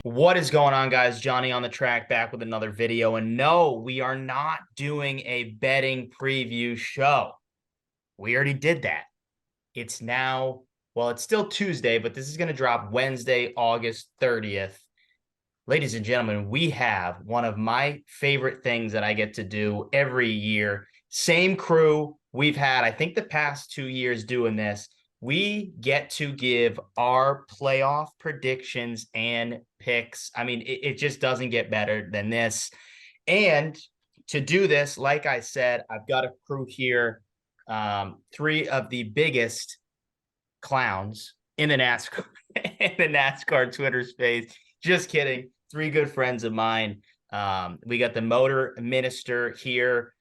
What is going on, guys? Johnny on the track back with another video. And no, we are not doing a betting preview show. We already did that. It's now, well, it's still Tuesday, but this is going to drop Wednesday, August 30th. Ladies and gentlemen, we have one of my favorite things that I get to do every year. Same crew we've had, I think, the past 2 years doing this. We get to give our playoff predictions and picks. I mean, it just doesn't get better than this. And to do this, like I said, I've got a crew here, three of the biggest clowns in the NASCAR Twitter space. Just kidding. Three good friends of mine. We got the motor minister here.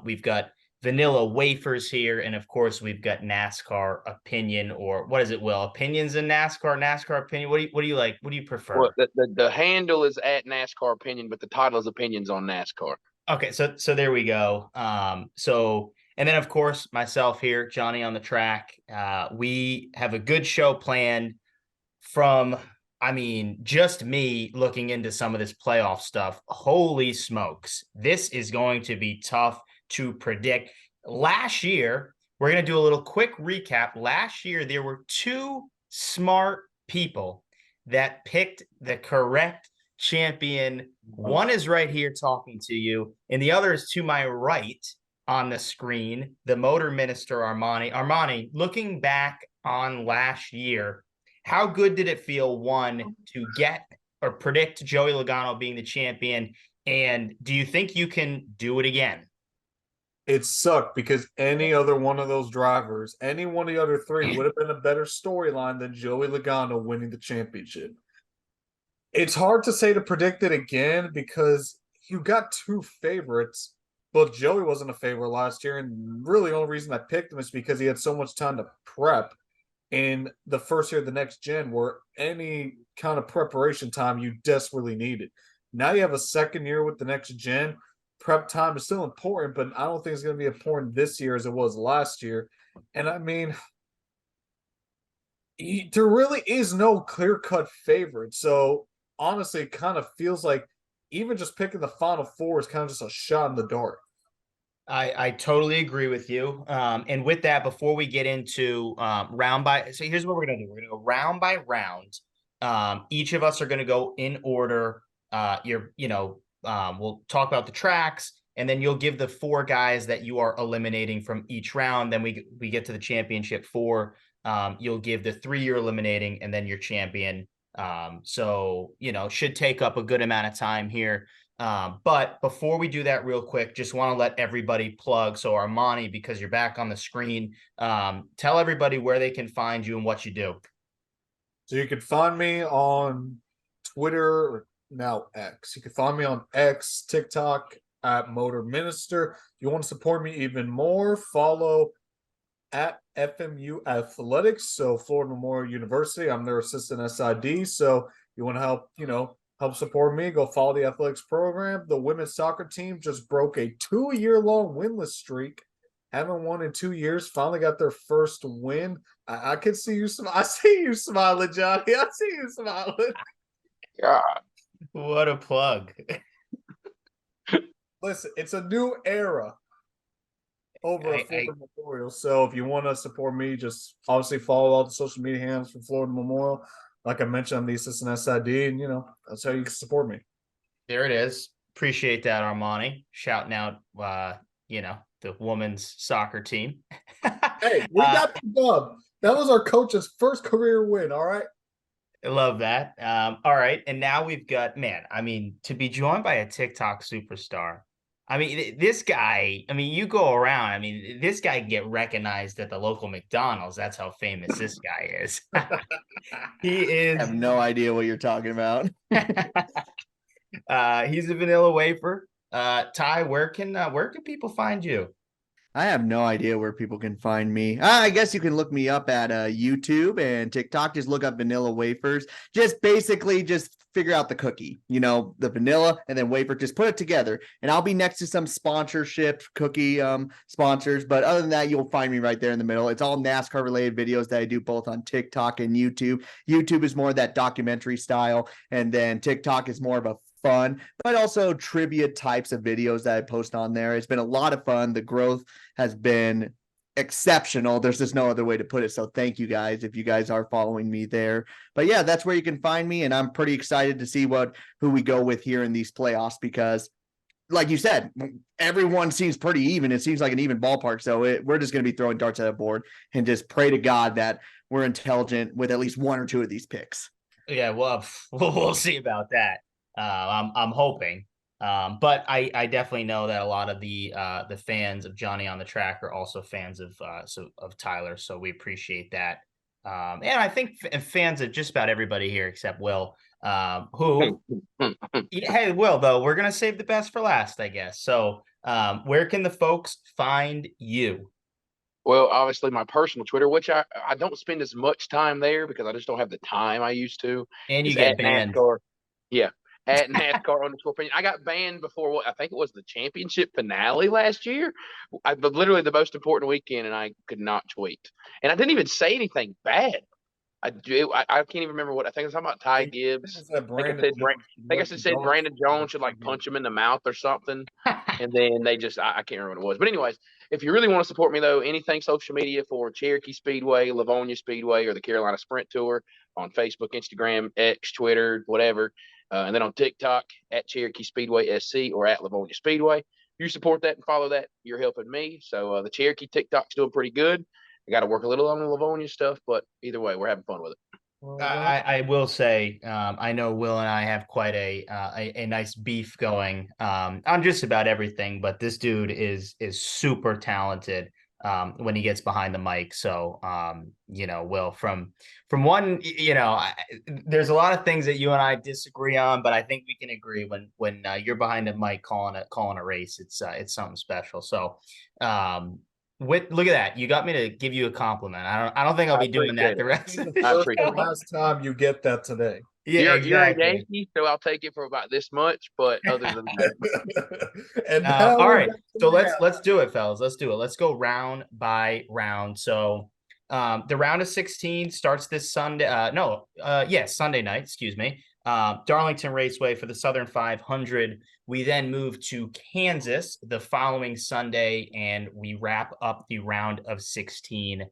We've got vanilla wafers here, and of course we've got NASCAR opinion, or what is it, Will? Opinions in NASCAR opinion. What do you like? What do you prefer? Well, the handle is at NASCAR opinion, but the title is opinions on NASCAR. Okay, so there we go. And then of course myself here, Johnny on the track. We have a good show planned from, I mean, just me looking into some of this playoff stuff. Holy smokes. This is going to be tough to predict. Last year, we're going to do a little quick recap. Last year, there were two smart people that picked the correct champion. One is right here talking to you, and the other is to my right on the screen, the motor minister, Armani. Armani, looking back on last year, how good did it feel, one, to get or predict Joey Logano being the champion? And do you think you can do it again? It sucked because any other one of those drivers, any one of the other three, would have been a better storyline than Joey Logano winning the championship. It's hard to say to predict it again because you got two favorites, but Joey wasn't a favorite last year, and really the only reason I picked him is because he had so much time to prep in the first year of the next gen, where any kind of preparation time you desperately needed. Now you have a second year with the next gen. Prep time is still important, but I don't think it's going to be important this year as it was last year. And I mean, there really is no clear-cut favorite. So honestly, it kind of feels like even just picking the final four is kind of just a shot in the dark. I totally agree with you. And with that, before we get into round by, so here's what we're going to do. We're going to go round by round. Each of us are going to go in order. We'll talk about the tracks, and then you'll give the four guys that you are eliminating from each round. Then we get to the championship four. You'll give the three you're eliminating, and then your champion. Should take up a good amount of time here. But before we do that real quick, just want to let everybody plug. So Armani, because you're back on the screen, tell everybody where they can find you and what you do. So you can find me on Twitter, or now X. You can find me on X, TikTok at Motor Minister. If you want to support me even more, follow at FMU Athletics, so Florida Memorial University. I'm their assistant SID. So you want to help support me, go follow the athletics program. The women's soccer team just broke a 2-year-long winless streak. Haven't won in 2 years. Finally got their first win. I can see you. I see you smiling, Johnny. I see you smiling. God, What a plug. Listen, it's a new era over at Florida Memorial. So if you want to support me, just obviously follow all the social media handles from Florida Memorial. Like I mentioned, I'm the assistant SID, and that's how you can support me. There it is. Appreciate that, Armani. Shouting out, the women's soccer team. Hey, we got the dub. That was our coach's first career win. All right. I love that. All right. And now we've got, man, I mean, to be joined by a TikTok superstar. I mean, this guy, I mean, you go around, I mean, this guy can get recognized at the local McDonald's. That's how famous this guy is. He is. I have no idea what you're talking about. He's a vanilla wafer. Ty, where can people find you? I have no idea where people can find me. I guess you can look me up at YouTube and TikTok. Just look up vanilla wafers. Just basically just figure out the cookie, the vanilla and then wafer. Just put it together, and I'll be next to some sponsorship cookie sponsors. But other than that, you'll find me right there in the middle. It's all NASCAR related videos that I do both on TikTok and YouTube. YouTube is more of that documentary style, and then TikTok is more of a fun, but also trivia types of videos that I post on there. It's been a lot of fun. The growth has been exceptional. There's just no other way to put it. So thank you guys if you guys are following me there. But yeah, that's where you can find me. And I'm pretty excited to see who we go with here in these playoffs because like you said, everyone seems pretty even. It seems like an even ballpark. So we're just going to be throwing darts at a board and just pray to God that we're intelligent with at least one or two of these picks. Yeah, well, we'll see about that. I'm hoping. But I definitely know that a lot of the fans of Johnny on the Track are also fans of Tyler, so we appreciate that. And I think fans of just about everybody here except Will, who hey Will, though we're gonna save the best for last, I guess. So where can the folks find you? Well, obviously my personal Twitter, which I don't spend as much time there because I just don't have the time I used to, And you is get at banned. NASCAR. Yeah, at NASCAR underscore opinion. I got banned before what I think it was the championship finale last year. Literally the most important weekend, and I could not tweet. And I didn't even say anything bad. I can't even remember what I think I was talking about. Ty Gibbs. I think I said Brandon Jones should like punch him in the mouth or something. And then I can't remember what it was. But anyways, if you really want to support me though, anything social media for Cherokee Speedway, Livonia Speedway, or the Carolina Sprint Tour on Facebook, Instagram, X, Twitter, whatever. And then on TikTok at Cherokee Speedway SC or at Livonia Speedway. You support that and follow that, you're helping me. So the Cherokee TikTok's doing pretty good. I got to work a little on the Livonia stuff, but either way, we're having fun with it. I will say, I know Will and I have quite a nice beef going on just about everything, but this dude is super talented when he gets behind the mic. So, Will, from one, there's a lot of things that you and I disagree on, but I think we can agree when you're behind the mic calling a race, it's something special. So, look at that. You got me to give you a compliment. I don't think I'll be doing that the rest of the I First appreciate and last time you get that today. Yeah, you're a exactly. Yankee, so I'll take it for about this much. But other than that, And All right. So let's do it, fellas. Let's do it. Let's go round by round. So the round of 16 starts this Sunday. Sunday night, excuse me. Darlington Raceway for the Southern 500. We then move to Kansas the following Sunday, and we wrap up the round of 16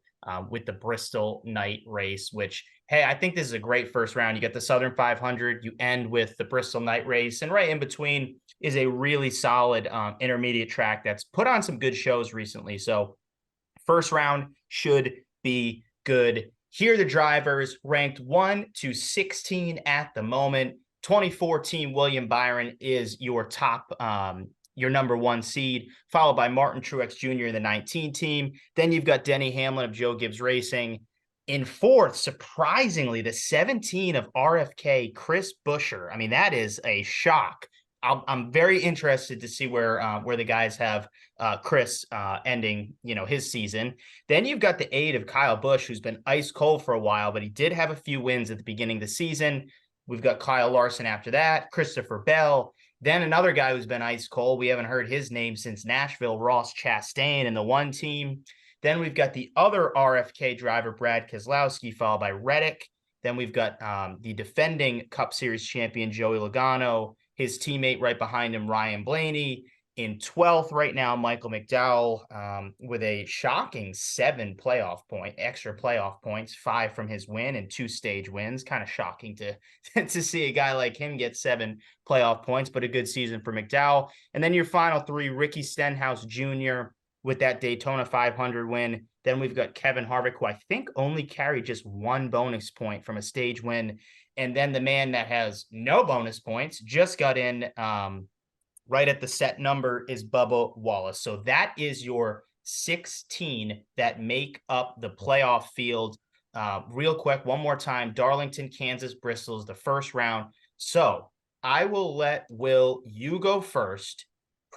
with the Bristol night race, which, hey, I think this is a great first round. You get the Southern 500, you end with the Bristol night race, and right in between is a really solid intermediate track that's put on some good shows recently. So first round should be good. Here are the drivers ranked 1 to 16 at the moment. 2014 William Byron is your top, your number 1 seed, followed by Martin Truex Jr. in the 19 team. Then you've got Denny Hamlin of Joe Gibbs Racing. In 4th, surprisingly, the 17 of RFK, Chris Buescher. I mean, that is a shock. I'm very interested to see where the guys have Chris ending, his season. Then you've got the 8 of Kyle Busch, who's been ice cold for a while, but he did have a few wins at the beginning of the season. We've got Kyle Larson after that, Christopher Bell. Then another guy who's been ice cold. We haven't heard his name since Nashville, Ross Chastain in the 1 team. Then we've got the other RFK driver, Brad Keselowski, followed by Reddick. Then we've got the defending Cup Series champion, Joey Logano, his teammate right behind him, Ryan Blaney. In 12th right now, Michael McDowell with a shocking 7 extra playoff points, 5 from his win and 2 stage wins. Kind of shocking to see a guy like him get 7 playoff points, but a good season for McDowell. And then your final 3, Ricky Stenhouse Jr. with that Daytona 500 win. Then we've got Kevin Harvick, who I think only carried just 1 bonus point from a stage win. And then the man that has no bonus points just got in right at the set number is Bubba Wallace. So that is your 16 that make up the playoff field. Real quick, one more time, Darlington, Kansas, Bristol is the first round. So I will let Will, you go first.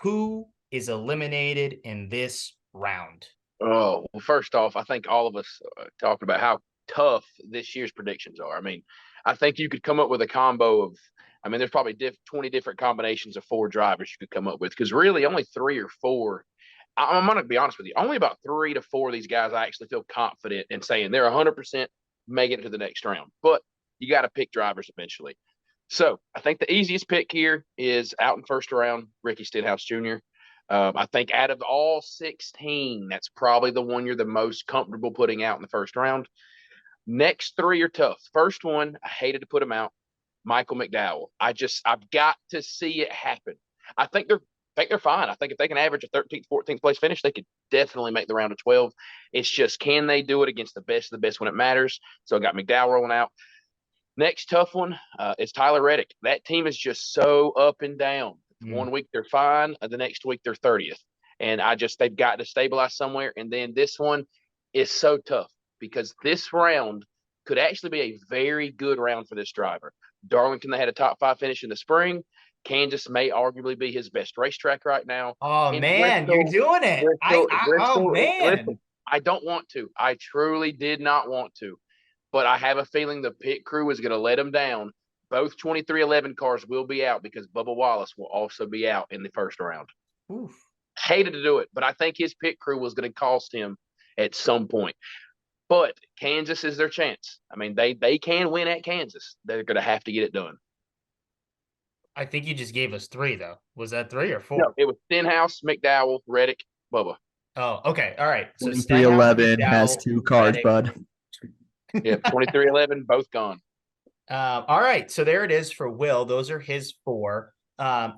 Who is eliminated in this round? Oh, well, first off, I think all of us talked about how tough this year's predictions are. I mean, I think you could come up with a combo of, I mean, there's probably 20 different combinations of 4 drivers you could come up with because really only 3 or 4. I'm going to be honest with you, only about 3 to 4 of these guys I actually feel confident in saying they're 100% making it to the next round. But you got to pick drivers eventually. So I think the easiest pick here is out in first round, Ricky Stenhouse Jr. I think out of all 16, that's probably the one you're the most comfortable putting out in the first round. Next 3 are tough. First one, I hated to put him out, Michael McDowell. I've got to see it happen. I think they're fine. I think if they can average a 13th, 14th place finish, they could definitely make the round of 12. It's just, can they do it against the best of the best when it matters? So I got McDowell rolling out. Next tough one is Tyler Reddick. That team is just so up and down. One week they're fine, the next week they're 30th. And they've got to stabilize somewhere. And then this one is so tough because this round could actually be a very good round for this driver. Darlington, they had a top 5 finish in the spring. Kansas may arguably be his best racetrack right now. Oh And man, you're doing it. Oh man. Listen, I don't want to. I truly did not want to. But I have a feeling the pit crew is going to let him down. Both 2311 cars will be out because Bubba Wallace will also be out in the first round. Oof. Hated to do it, but I think his pit crew was going to cost him at some point. But Kansas is their chance. I mean, they can win at Kansas. They're going to have to get it done. I think you just gave us 3 though. Was that 3 or 4? No, it was Stenhouse, McDowell, Reddick, Bubba. Oh, okay. All right. So 2311 has 2 cars, Reddick. bud. Yeah, 2311, both gone. All right. So there it is for Will. Those are his 4.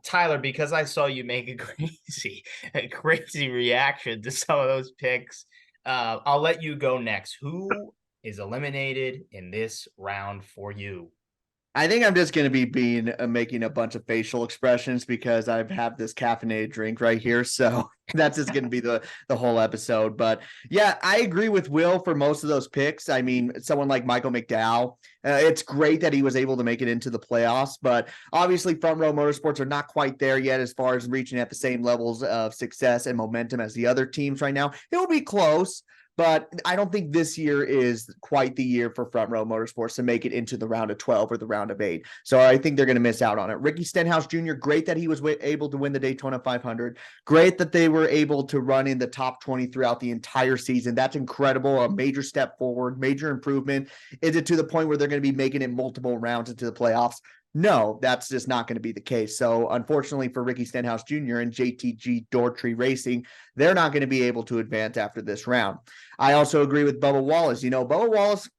Tyler, because I saw you make a crazy reaction to some of those picks, I'll let you go next. Who is eliminated in this round for you? I think I'm just going to be making a bunch of facial expressions because I have this caffeinated drink right here. So that's just going to be the whole episode. But yeah, I agree with Will for most of those picks. I mean, someone like Michael McDowell, it's great that he was able to make it into the playoffs, but obviously Front Row Motorsports are not quite there yet as far as reaching at the same levels of success and momentum as the other teams right now. It will be close. But I don't think this year is quite the year for Front Row Motorsports to make it into the round of 12 or the round of 8. So I think they're going to miss out on it. Ricky Stenhouse Jr., great that he was able to win the Daytona 500. Great that they were able to run in the top 20 throughout the entire season. That's incredible. A major step forward, major improvement. Is it to the point where they're going to be making it multiple rounds into the playoffs? No, that's just not going to be the case. So unfortunately for Ricky Stenhouse Jr. and JTG Daugherty Racing, they're not going to be able to advance after this round. I also agree with Bubba Wallace. You know, Bubba Wallace,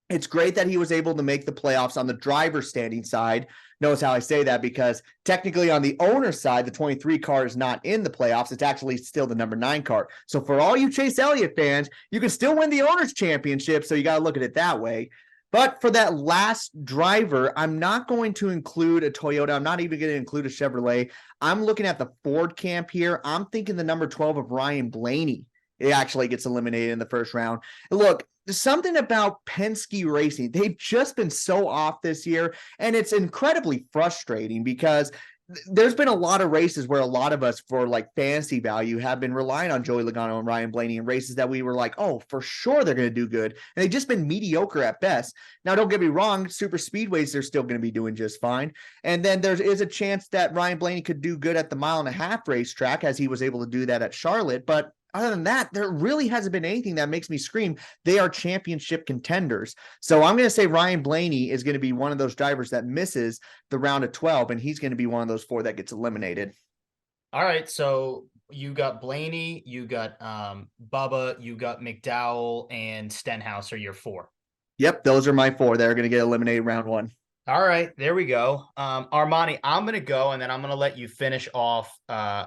it's great that he was able to make the playoffs on the driver's standing side. Notice how I say that because technically on the owner's side, the 23 car is not in the playoffs. It's actually still the number 9 car. So for all you Chase Elliott fans, you can still win the owner's championship. So you got to look at it that way. But for that last driver, I'm not going to include a Toyota. I'm not even going to include a Chevrolet. I'm looking at the Ford camp here. I'm thinking the number 12 of Ryan Blaney. It actually gets eliminated in the first round. Look, there's something about Penske Racing. They've just been so off this year, and it's incredibly frustrating because there's been a lot of races where a lot of us for like fantasy value have been relying on Joey Logano and Ryan Blaney in races that we were like, oh, for sure they're going to do good. And they've just been mediocre at best. Now, don't get me wrong, super speedways, they're still going to be doing just fine. And then there is a chance that Ryan Blaney could do good at the 1.5 mile racetrack as he was able to do that at Charlotte. But other than that, there really hasn't been anything that makes me scream they are championship contenders. So I'm going to say Ryan Blaney is going to be one of those drivers that misses the round of 12, and he's going to be one of those 4 that gets eliminated. All right, so you got Blaney, you got Bubba, you got McDowell, and Stenhouse are your 4. Yep, those are my 4. They're going to get eliminated round 1. All right, there we go. Armani, I'm going to go, and then I'm going to let you finish off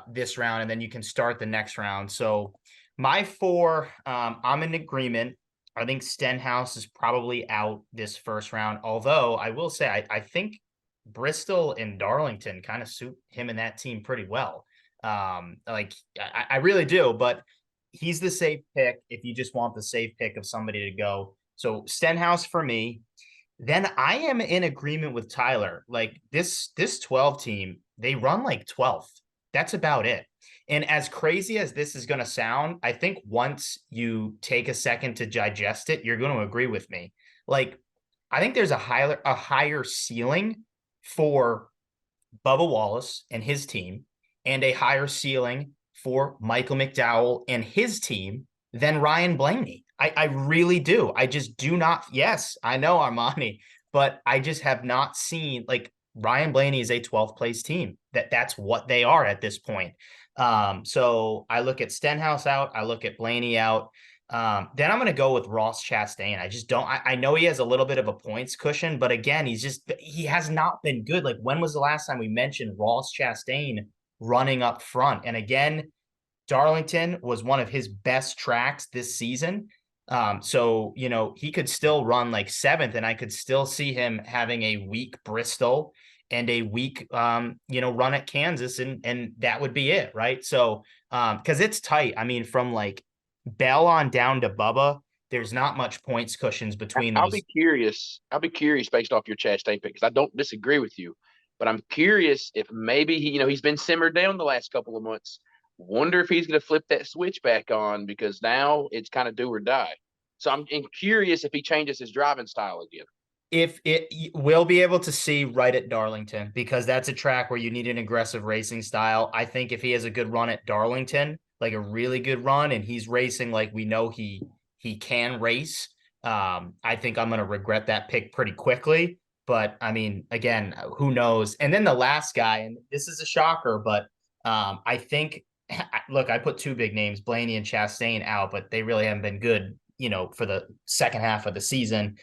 this round, and then you can start the next round. So my 4, I'm in agreement. I think Stenhouse is probably out this first round, although I will say I think Bristol and Darlington kind of suit him and that team pretty well. I really do, but he's the safe pick if you just want the safe pick of somebody to go. So Stenhouse for me. Then I am in agreement with Tyler. Like this 12 team, they run like 12th. That's about it. And as crazy as this is going to sound, I think once you take a second to digest it, you're going to agree with me. Like, I think there's a higher ceiling for Bubba Wallace and his team, and a higher ceiling for Michael McDowell and his team than Ryan Blaney. I really do. I just do not. Yes, I know Armani, but I just have not seen, like, Ryan Blaney is a 12th place team. That's what they are at this point. So I look at Stenhouse out. I look at Blaney out. Then I'm going to go with Ross Chastain. I just don't. I know he has a little bit of a points cushion, but again, he has not been good. Like, when was the last time we mentioned Ross Chastain running up front? And again, Darlington was one of his best tracks this season. So, he could still run like 7th, and I could still see him having a weak Bristol and a weak, run at Kansas, and that would be it, right? So, because it's tight. I mean, from like Bell on down to Bubba, there's not much points cushions between I'll those. be curious. I'll be curious based off your Chastain pick, because I don't disagree with you, but I'm curious if maybe he's been simmered down the last couple of months. Wonder if he's going to flip that switch back on, because now it's kind of do or die. So I'm curious if he changes his driving style again. If it will be able to see right at Darlington, because that's a track where you need an aggressive racing style. I think if he has a good run at Darlington, like a really good run, and he's racing like we know he can race, I think I'm going to regret that pick pretty quickly. But I mean, again, who knows? And then the last guy, and this is a shocker, but I think, look, I put 2 big names, Blaney and Chastain, out, but they really haven't been good, for the second half of the season.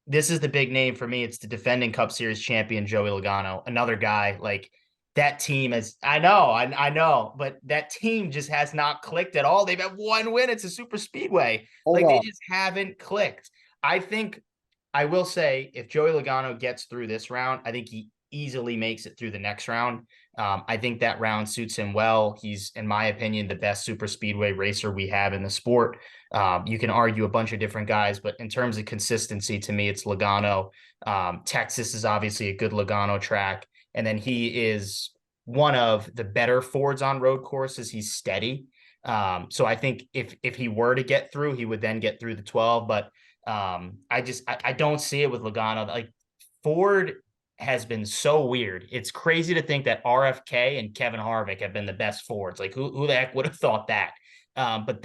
This is the big name for me. It's the defending Cup Series champion, Joey Logano, another guy. Like, that team is, I know, but that team just has not clicked at all. They've had 1 win. It's a super speedway. They just haven't clicked. I will say, if Joey Logano gets through this round, I think he easily makes it through the next round. I think that round suits him well. He's, in my opinion, the best super speedway racer we have in the sport. You can argue a bunch of different guys, but in terms of consistency, to me, it's Logano. Texas is obviously a good Logano track. And then he is one of the better Fords on road courses. He's steady. So I think if he were to get through, he would then get through the 12. But I don't see it with Logano. Like, Ford has been so weird. It's crazy to think that RFK and Kevin Harvick have been the best Fords. Like, who the heck would have thought that? But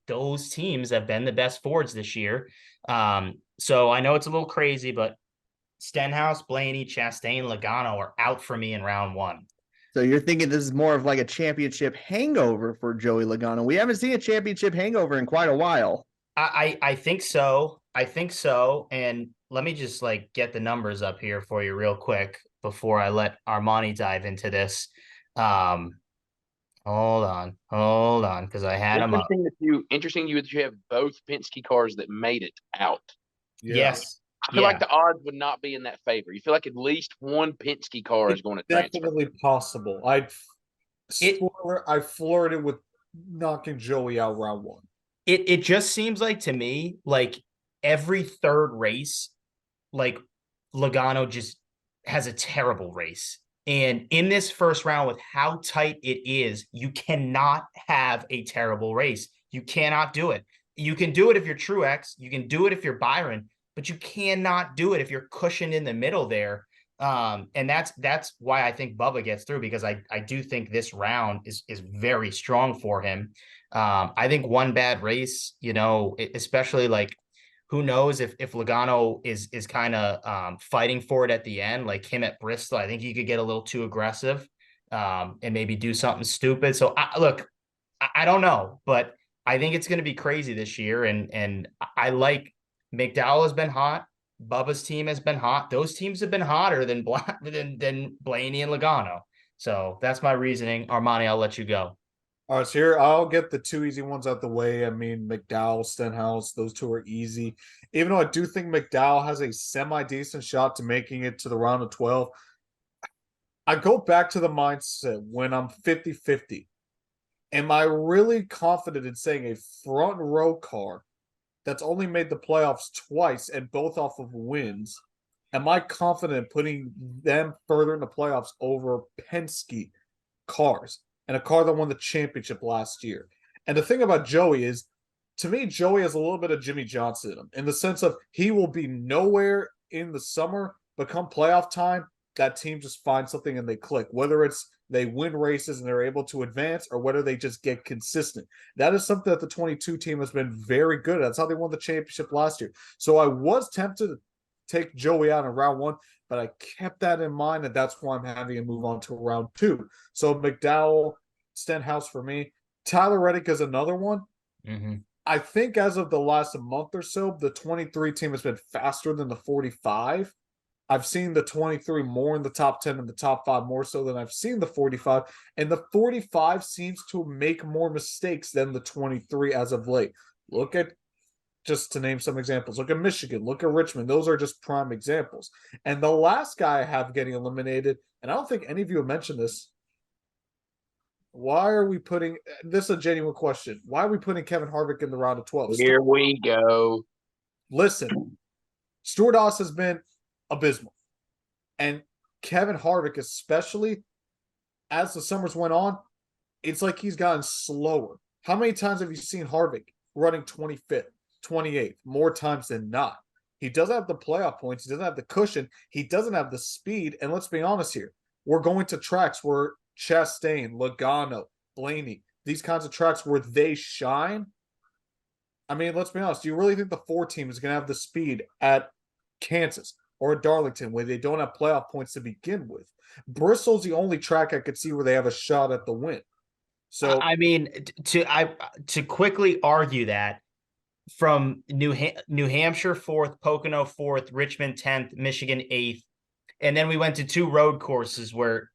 those teams have been the best Fords this year. So I know it's a little crazy, but Stenhouse, Blaney, Chastain, Logano are out for me in round 1. So you're thinking this is more of like a championship hangover for Joey Logano. We haven't seen a championship hangover in quite a while. I think so. I think so. And let me just get the numbers up here for you real quick before I let Armani dive into this. Hold on, because I had them up. Interesting that you have both Penske cars that made it out. Yes. I feel like the odds would not be in that favor. You feel like at least one Penske car is going to transfer. Definitely possible. I flirted with knocking Joey out round 1. It just seems like, to me, like every third race, like Logano just has a terrible race. And in this first round, with how tight it is, you cannot have a terrible race. You cannot do it. You can do it if you're Truex. You can do it if you're Byron, but you cannot do it if you're cushioned in the middle there. And that's why I think Bubba gets through, because I do think this round is very strong for him. I think one bad race, especially who knows if Logano is kind of fighting for it at the end, like him at Bristol. I think he could get a little too aggressive and maybe do something stupid. So I don't know, but I think it's going to be crazy this year. And I like McDowell has been hot. Bubba's team has been hot. Those teams have been hotter than Blaney and Logano. So that's my reasoning. Armani, I'll let you go. All right, so here I'll get the 2 easy ones out the way. I mean, McDowell, Stenhouse, those 2 are easy. Even though I do think McDowell has a semi-decent shot to making it to the round of 12, I go back to the mindset when I'm 50-50. Am I really confident in saying a front row car that's only made the playoffs twice and both off of wins? Am I confident in putting them further in the playoffs over Penske cars? and a car that won the championship last year. And the thing about Joey is, to me, Joey has a little bit of Jimmy Johnson in him, in the sense of he will be nowhere in the summer, but come playoff time, that team just finds something and they click. Whether it's they win races and they're able to advance, or whether they just get consistent. That is something that the 22 team has been very good at. That's how they won the championship last year. So I was tempted to take Joey out in round 1, but I kept that in mind, and that's why I'm having him move on to round 2. So McDowell, Stenhouse for me. Tyler Reddick is another one. Mm-hmm. I think as of the last month or so, the 23 team has been faster than the 45. I've seen the 23 more in the top 10 and the top 5 more so than I've seen the 45. And the 45 seems to make more mistakes than the 23 as of late. Look at, just to name some examples, look at Michigan, look at Richmond. Those are just prime examples. And the last guy I have getting eliminated, and I don't think any of you have mentioned this. Why are we putting, this is a genuine question, why are we putting Kevin Harvick in the round of 12? Here we go. Listen, Stuart Haas has been abysmal. And Kevin Harvick, especially as the summers went on, it's like he's gotten slower. How many times have you seen Harvick running 25th, 28th, more times than not? He doesn't have the playoff points. He doesn't have the cushion. He doesn't have the speed. And let's be honest here. We're going to tracks where Chastain, Logano, Blaney, these kinds of tracks where they shine. I mean, let's be honest. Do you really think the 4 team is going to have the speed at Kansas or at Darlington where they don't have playoff points to begin with? Bristol's the only track I could see where they have a shot at the win. So I mean, to quickly argue that, from New Hampshire 4th, Pocono 4th, Richmond 10th, Michigan 8th, and then we went to 2 road courses where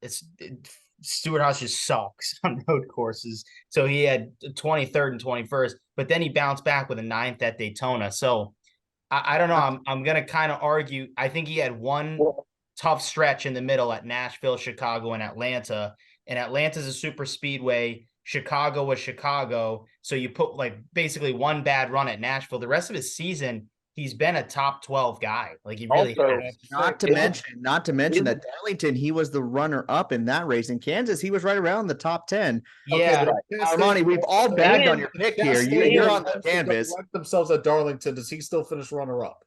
Stuart Haas just sucks on road courses. So he had 23rd and 21st, but then he bounced back with a 9th at Daytona. So I don't know. I'm gonna kind of argue. I think he had one tough stretch in the middle at Nashville, Chicago, and Atlanta. And Atlanta's a super speedway. Chicago was Chicago. So you put like basically one bad run at Nashville. The rest of his season, he's been a top 12 guy. Like he really Also, has. Not to mention that Darlington, he was the runner up in that race. In Kansas, he was right around the top 10. Yeah. Okay, Armani, we've all bagged on your pick here. You're on the canvas. Themselves at Darlington. Does he still finish runner up?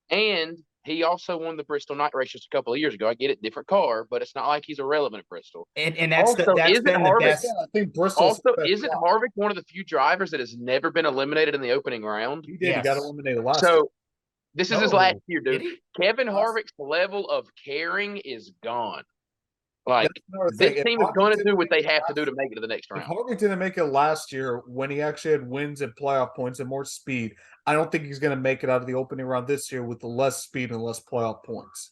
And he also won the Bristol night race just a couple of years ago. I get it, different car, but it's not like he's irrelevant at Bristol. And that's Also, that's isn't been the Harvick- best. Yeah, I think Bristol's Also, isn't Harvick one of the few drivers that has never been eliminated in the opening round? He did. He got Yes. eliminated last year. So this is his last year, Did dude. he? Kevin Harvick's level of caring is gone. Like That's another thing. this If team is Harvick going to didn't do what make they it have to do to last make it to the next If round. Harvick didn't make it last year when he actually had wins and playoff points and more speed, I don't think he's going to make it out of the opening round this year with the less speed and less playoff points.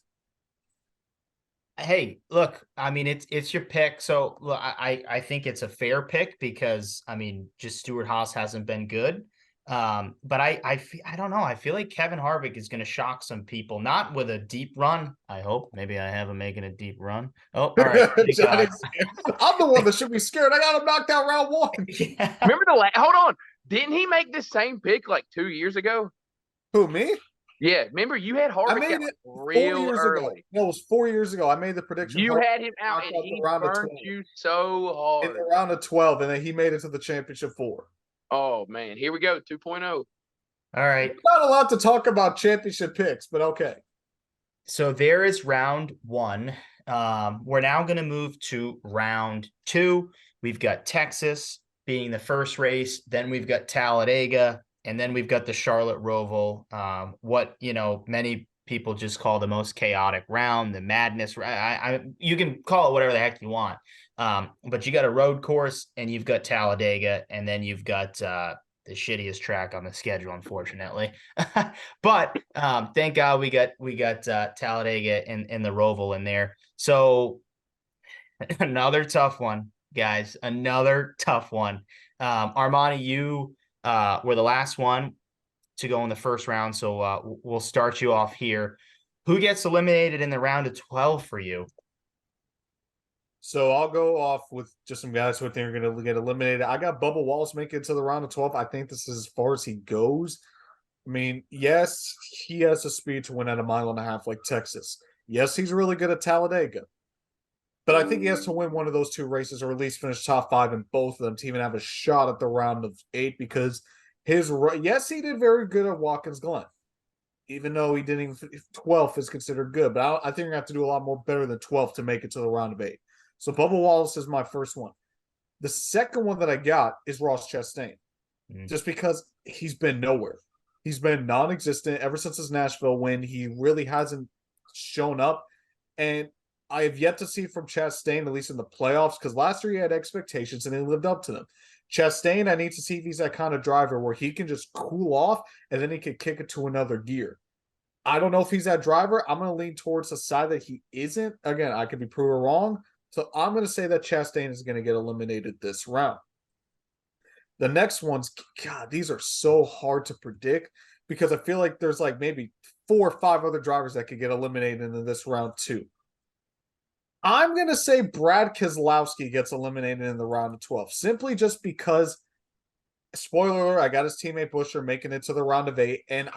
Hey, look, I mean, it's your pick. So look, I think it's a fair pick because I mean, just Stuart Haas hasn't been good. But I don't know. I feel like Kevin Harvick is going to shock some people, not with a deep run. I hope maybe I have him making a deep run. Oh, all right. I'm the one that should be scared. I got him knocked out round 1. Yeah. Remember hold on. Didn't he make this same pick like 2 years ago? Who, me? Yeah, remember you had I Harvick made out it 4 real years early. ago. No, it was 4 years ago. I made the prediction. You Harvick had him out, knocked and out he the round of burned 12. you so in the hard. round of 12, and then he made it to the championship 4. Oh man, here we go, 2.0. All right. Not allowed to talk about championship picks, but okay. So there is round 1. We're now going to move to round 2. We've got Texas being the first race. Then we've got Talladega. And then we've got the Charlotte Roval, what, many people just call the most chaotic round, the madness. You can call it whatever the heck you want. But you got a road course and you've got Talladega, and then you've got the shittiest track on the schedule, unfortunately. But thank God we got Talladega and the Roval in there. So another tough one, guys. Another tough one. Armani, you were the last one to go in the first round, so we'll start you off here. Who gets eliminated in the round of 12 for you? So I'll go off with just some guys who I think are going to get eliminated. I got Bubba Wallace making it to the round of 12. I think this is as far as he goes. I mean, yes, he has the speed to win at a mile and a half like Texas. Yes, he's really good at Talladega. But I think he has to win one of those two races or at least finish top 5 in both of them to even have a shot at the round of 8 because yes, he did very good at Watkins Glen. Even though he didn't even 12th is considered good, but I think we're gonna have to do a lot more better than 12th to make it to the round of 8. So Bubba Wallace is my first one. The second one that I got is Ross Chastain, just because he's been nowhere. He's been non-existent ever since his Nashville win. He really hasn't shown up, and I have yet to see from Chastain, at least in the playoffs, because last year he had expectations and he lived up to them. Chastain, I need to see if he's that kind of driver where he can just cool off and then he can kick it to another gear. I don't know if he's that driver. I'm going to lean towards the side that he isn't. Again, I could be proven wrong. So I'm going to say that Chastain is going to get eliminated this round. The next ones, God, these are so hard to predict because I feel like there's like maybe 4 or 5 other drivers that could get eliminated in this round too. I'm going to say Brad Keselowski gets eliminated in the round of 12, simply just because, spoiler alert, I got his teammate Buescher making it to the round of 8, and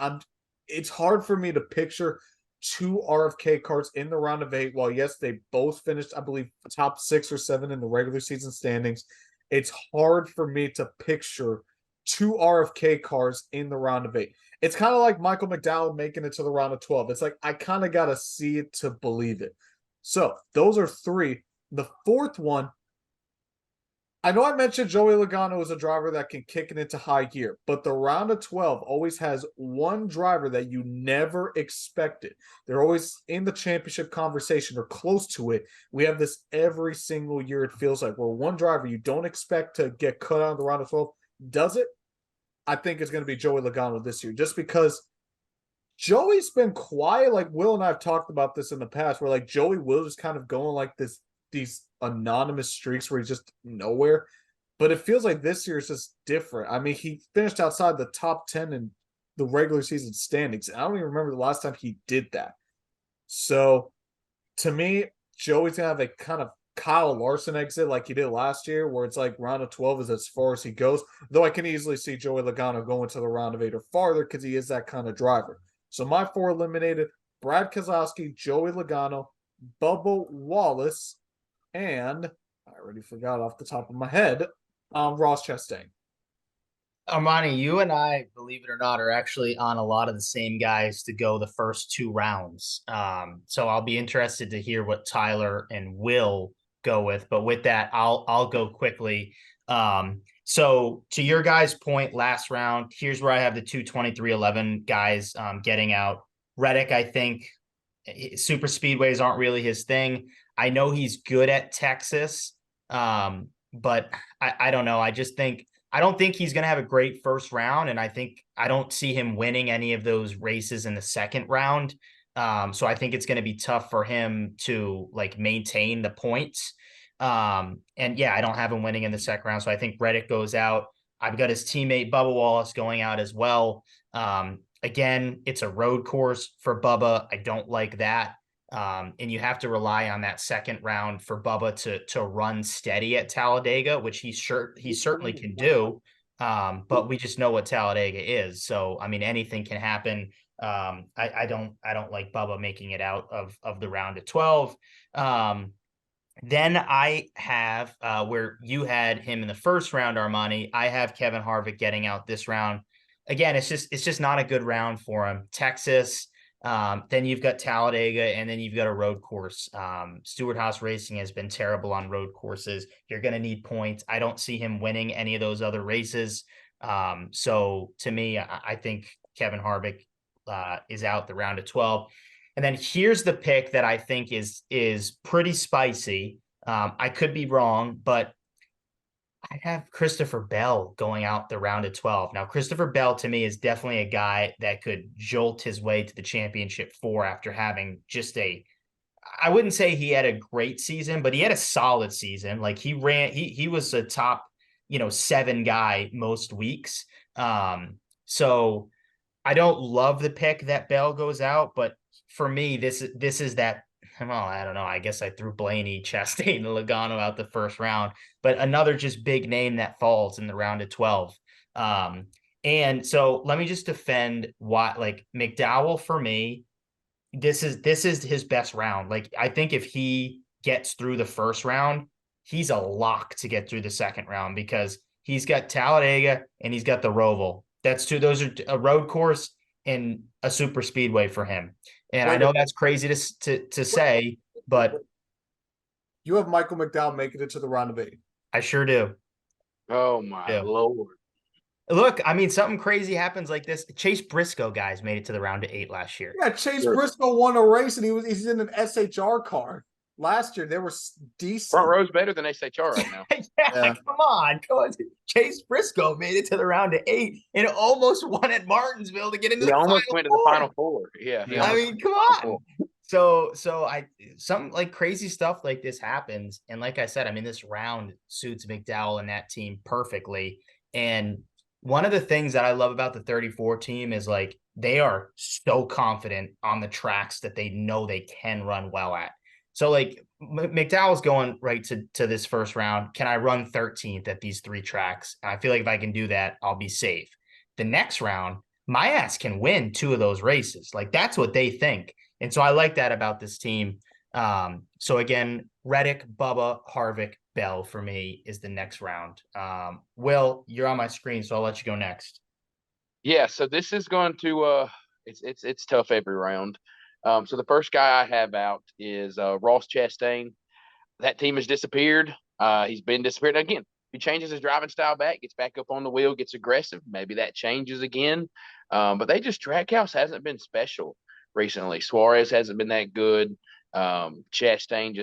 it's hard for me to picture 2 RFK carts in the round of 8. While yes, they both finished, I believe, top 6 or 7 in the regular season standings. It's hard for me to picture 2 RFK cars in the round of 8. It's kind of like Michael McDowell making it to the round of 12. It's like I kind of got to see it to believe it. So those are 3. The fourth one, I know I mentioned Joey Logano is a driver that can kick it into high gear, but the round of 12 always has one driver that you never expected. They're always in the championship conversation or close to it. We have this every single year, it feels like, where one driver you don't expect to get cut out of the round of 12 does it. I think it's going to be Joey Logano this year, just because Joey's been quiet. Like Will and I have talked about this in the past, where like Joey will just kind of going like these anonymous streaks where he's just nowhere. But it feels like this year is just different. I mean, he finished outside the top 10 in the regular season standings. I don't even remember the last time he did that. So to me, Joey's gonna have a kind of Kyle Larson exit like he did last year, where it's like round of 12 is as far as he goes. Though I can easily see Joey Logano going to the round of 8 or farther because he is that kind of driver. So my 4 eliminated: Brad Keselowski, Joey Logano, Bubba Wallace, and I already forgot off the top of my head, Ross Chastain. Armani, you and I, believe it or not, are actually on a lot of the same guys to go the first 2 rounds. So I'll be interested to hear what Tyler and Will go with. But with that, I'll go quickly. So to your guys' point, last round, here's where I have the 2:23:11 guys getting out. Reddick, I think super speedways aren't really his thing. I know he's good at Texas, but I don't know. I don't think he's going to have a great first round, and I don't see him winning any of those races in the second round. So I think it's going to be tough for him to like maintain the points. And yeah, I don't have him winning in the second round. So I think Reddick goes out. I've got his teammate Bubba Wallace going out as well. Again, it's a road course for Bubba. I don't like that. And you have to rely on that second round for Bubba to run steady at Talladega, which he certainly can do. But we just know what Talladega is. So I mean, anything can happen. I don't like Bubba making it out of the round of 12. Then I have where you had him in the first round, Armani. I have Kevin Harvick getting out this round. Again, it's just not a good round for him. Texas, then you've got Talladega, and then you've got a road course. Stewart-Haas Racing has been terrible on road courses. You're going to need points. I don't see him winning any of those other races. So to me, I think Kevin Harvick is out the round of 12. And then here's the pick that I think is pretty spicy. I could be wrong, but I have Christopher Bell going out the round of 12. Now, Christopher Bell to me is definitely a guy that could jolt his way to the championship 4 after having just I wouldn't say he had a great season, but he had a solid season. Like he was a top, 7 guy most weeks. So I don't love the pick that Bell goes out, but for me, this is that. Well, I don't know. I guess I threw Blaney, Chastain, and Logano out the first round, but another just big name that falls in the round of 12. And so let me just defend why, like McDowell for me, this is his best round. Like I think if he gets through the first round, he's a lock to get through the second round because he's got Talladega and he's got the Roval. Those are a road course and a super speedway for him. And I know that's crazy to say, but you have Michael McDowell making it to the round of 8. I sure do. Oh my Lord. Look, I mean, something crazy happens like this. Chase Briscoe guys made it to the round of 8 last year. Yeah, Chase Briscoe won a race and he's in an SHR car. Last year they were decent. Front row's better than SHR right now. yeah, come on. Chase Briscoe made it to the round of 8 and almost won at Martinsville to get into the almost final went four. to the Final Four. Yeah, I mean, come on. So some like crazy stuff like this happens, and like I said, I mean, this round suits McDowell and that team perfectly. And one of the things that I love about the 34 team is like they are so confident on the tracks that they know they can run well at. So like McDowell's going right to this first round. Can I run 13th at these 3 tracks? And I feel like if I can do that, I'll be safe. The next round, my ass can win 2 of those races. Like that's what they think. And so I like that about this team. So again, Reddick, Bubba, Harvick, Bell for me is the next round. Will, you're on my screen, so I'll let you go next. Yeah, so this is going to it's tough every round. So the first guy I have out is Ross Chastain. That team has disappeared. He's been disappeared again. He changes his driving style back, gets back up on the wheel, gets aggressive. Maybe that changes again. But Trackhouse hasn't been special recently. Suarez hasn't been that good. Chastain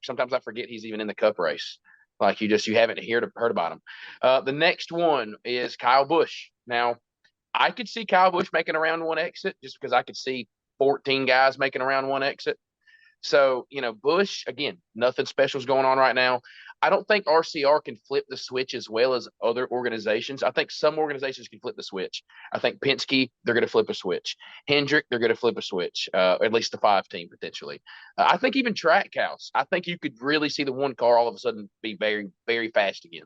sometimes I forget he's even in the Cup race. Like you haven't heard about him. The next one is Kyle Busch. Now, I could see Kyle Busch making a round 1 exit just because I could see 14 guys making a round 1 exit. So, Busch, again, nothing special is going on right now. I don't think RCR can flip the switch as well as other organizations. I think some organizations can flip the switch. I think Penske, they're going to flip a switch. Hendrick, they're going to flip a switch, at least the 5 team potentially. I think even Trackhouse, I think you could really see the one car all of a sudden be very, very fast again.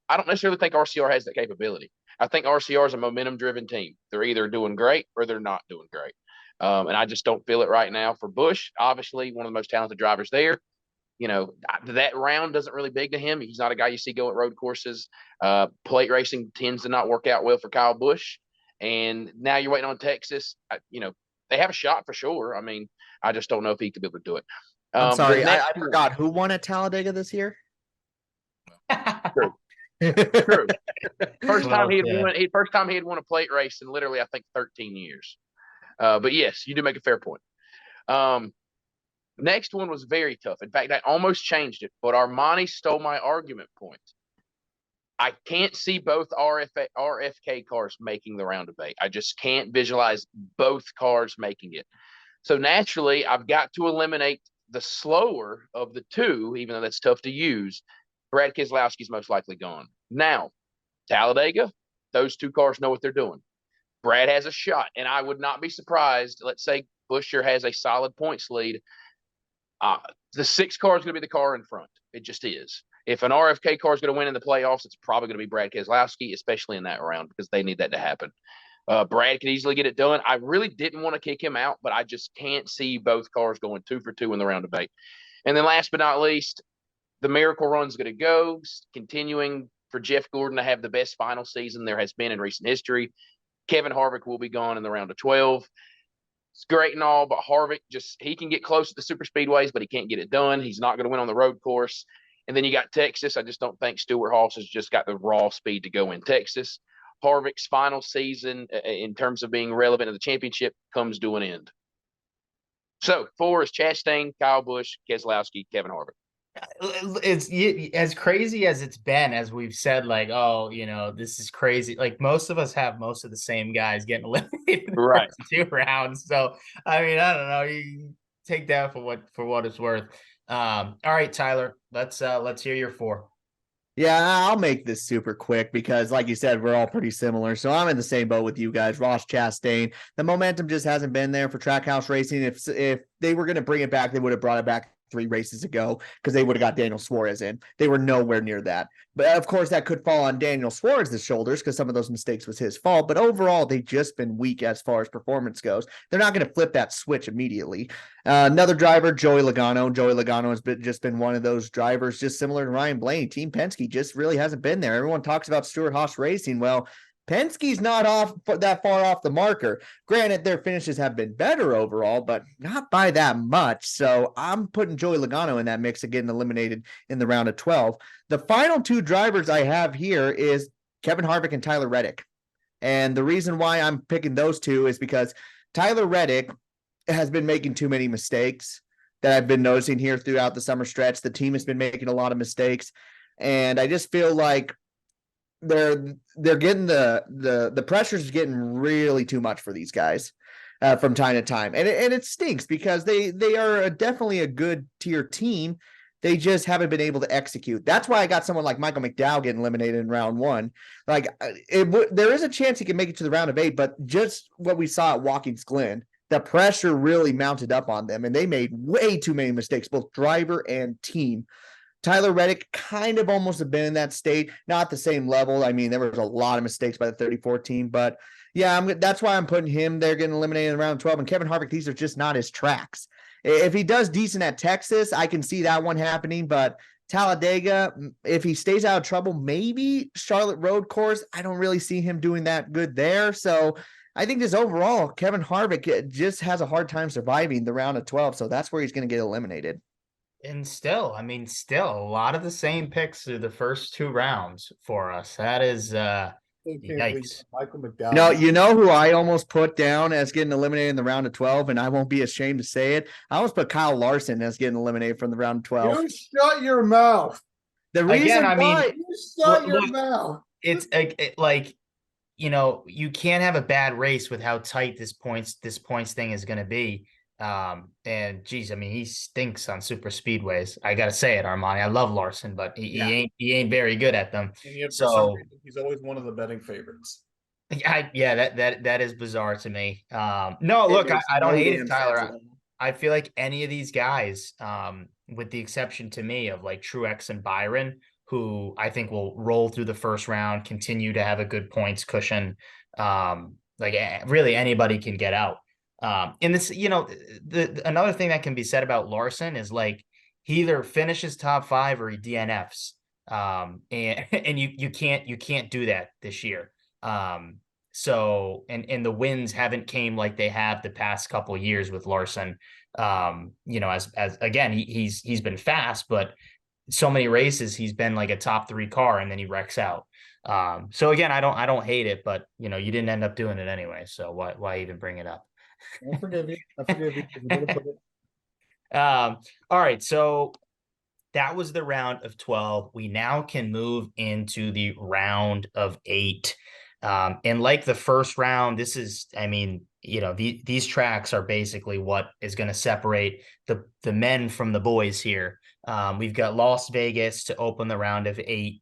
I don't necessarily think RCR has that capability. I think RCR is a momentum-driven team. They're either doing great or they're not doing great. And I just don't feel it right now for Busch. Obviously, one of the most talented drivers there. That round doesn't really big to him. He's not a guy you see go at road courses. Plate racing tends to not work out well for Kyle Busch. And now you're waiting on Texas. They have a shot for sure. I mean, I just don't know if he could be able to do it. I'm sorry, I forgot. Who won at Talladega this year? True. First time he had won a plate race in literally, I think, 13 years. But yes, you do make a fair point. Next one was very tough. In fact, I almost changed it, but Armani stole my argument point. I can't see both RFK cars making the round of 8. I just can't visualize both cars making it. So naturally, I've got to eliminate the slower of the 2, even though that's tough to use. Brad Keselowski's most likely gone. Now, Talladega, those 2 cars know what they're doing. Brad has a shot, and I would not be surprised. Let's say Buescher has a solid points lead. The 6 car is going to be the car in front. It just is. If an RFK car is going to win in the playoffs, it's probably going to be Brad Keselowski, especially in that round, because they need that to happen. Brad could easily get it done. I really didn't want to kick him out, but I just can't see both cars going 2 for 2 in the round of 8. And then last but not least, the miracle run's going to go, continuing for Jeff Gordon to have the best final season there has been in recent history. Kevin Harvick will be gone in the round of 12. It's great and all, but Harvick he can get close to the super speedways, but he can't get it done. He's not going to win on the road course. And then you got Texas. I just don't think Stewart Haas has just got the raw speed to go in Texas. Harvick's final season in terms of being relevant in the championship comes to an end. So 4 is Chastain, Kyle Busch, Keselowski, Kevin Harvick. It's as crazy as it's been, as we've said, like, oh, this is crazy. Like most of us have most of the same guys getting eliminated in the Right. first 2 rounds. So I mean, I don't know. You take that for what it's worth. All right, Tyler, let's hear your 4. Yeah, I'll make this super quick because, like you said, we're all pretty similar. So I'm in the same boat with you guys. Ross Chastain. The momentum just hasn't been there for Trackhouse Racing. If they were going to bring it back, they would have brought it back 3 races ago because they would have got Daniel Suarez in. They were nowhere near that. But of course, that could fall on Daniel Suarez's shoulders because some of those mistakes was his fault. But overall, they've just been weak as far as performance goes. They're not going to flip that switch immediately. Another driver, Joey Logano. Joey Logano has just been one of those drivers, just similar to Ryan Blaney. Team Penske just really hasn't been there. Everyone talks about Stewart-Haas Racing. Well, Penske's not off that far off the marker. Granted, their finishes have been better overall, but not by that much. So I'm putting Joey Logano in that mix of getting eliminated in the round of 12. The final 2 drivers I have here is Kevin Harvick and Tyler Reddick. And the reason why I'm picking those 2 is because Tyler Reddick has been making too many mistakes that I've been noticing here throughout the summer stretch. The team has been making a lot of mistakes. And I just feel like they're getting the pressure's getting really too much for these guys from time to time, and it stinks because they are definitely a good tier team. They just haven't been able to execute. That's why I got someone like Michael McDowell getting eliminated in round 1. Like there is a chance he can make it to the round of 8, but just what we saw at Watkins Glen, the pressure really mounted up on them, and they made way too many mistakes, both driver and team. Tyler Reddick kind of almost have been in that state, not the same level. I mean, there was a lot of mistakes by the 34 team, but yeah, that's why I'm putting him there getting eliminated in round 12. And Kevin Harvick, these are just not his tracks. If he does decent at Texas, I can see that one happening, but Talladega, if he stays out of trouble, maybe Charlotte Road Course. I don't really see him doing that good there. So I think just overall, Kevin Harvick just has a hard time surviving the round of 12. So that's where he's going to get eliminated. And still, I mean, still a lot of the same picks through the first 2 rounds for us. That is yikes. Michael McDowell. No, you know who I almost put down as getting eliminated in the round of 12, and I won't be ashamed to say it. I almost put Kyle Larson as getting eliminated from the round of 12. You shut your mouth. The reason I mean, why, You shut your look, mouth. it's like, you know, you can't have a bad race with how tight this points thing is going to be. And geez, I mean, he stinks on super speedways. I gotta say it, Armani. I love Larson, but he ain't very good at them. And yet, for some So reason, he's always one of the betting favorites. that is bizarre to me. No, look, I don't hate it, Tyler. I feel like any of these guys, with the exception to me of like Truex and Byron, who I think will roll through the first round, continue to have a good points cushion. Really anybody can get out. And this, you know, another thing that can be said about Larson is like he either finishes top 5 or he DNFs. And you can't do that this year. So and the wins haven't came like they have the past couple of years with Larson. You know, as again, he's been fast, but so many races he's been like a top 3 car and then he wrecks out. So again, I don't hate it, but you know, you didn't end up doing it anyway. So why even bring it up? I forgive you. I forgive you. All right, so that was the round of 12. We now can move into the round of 8. And like the first round, this is, I mean, you know, these tracks are basically what is going to separate the men from the boys here. We've got Las Vegas to open the round of 8.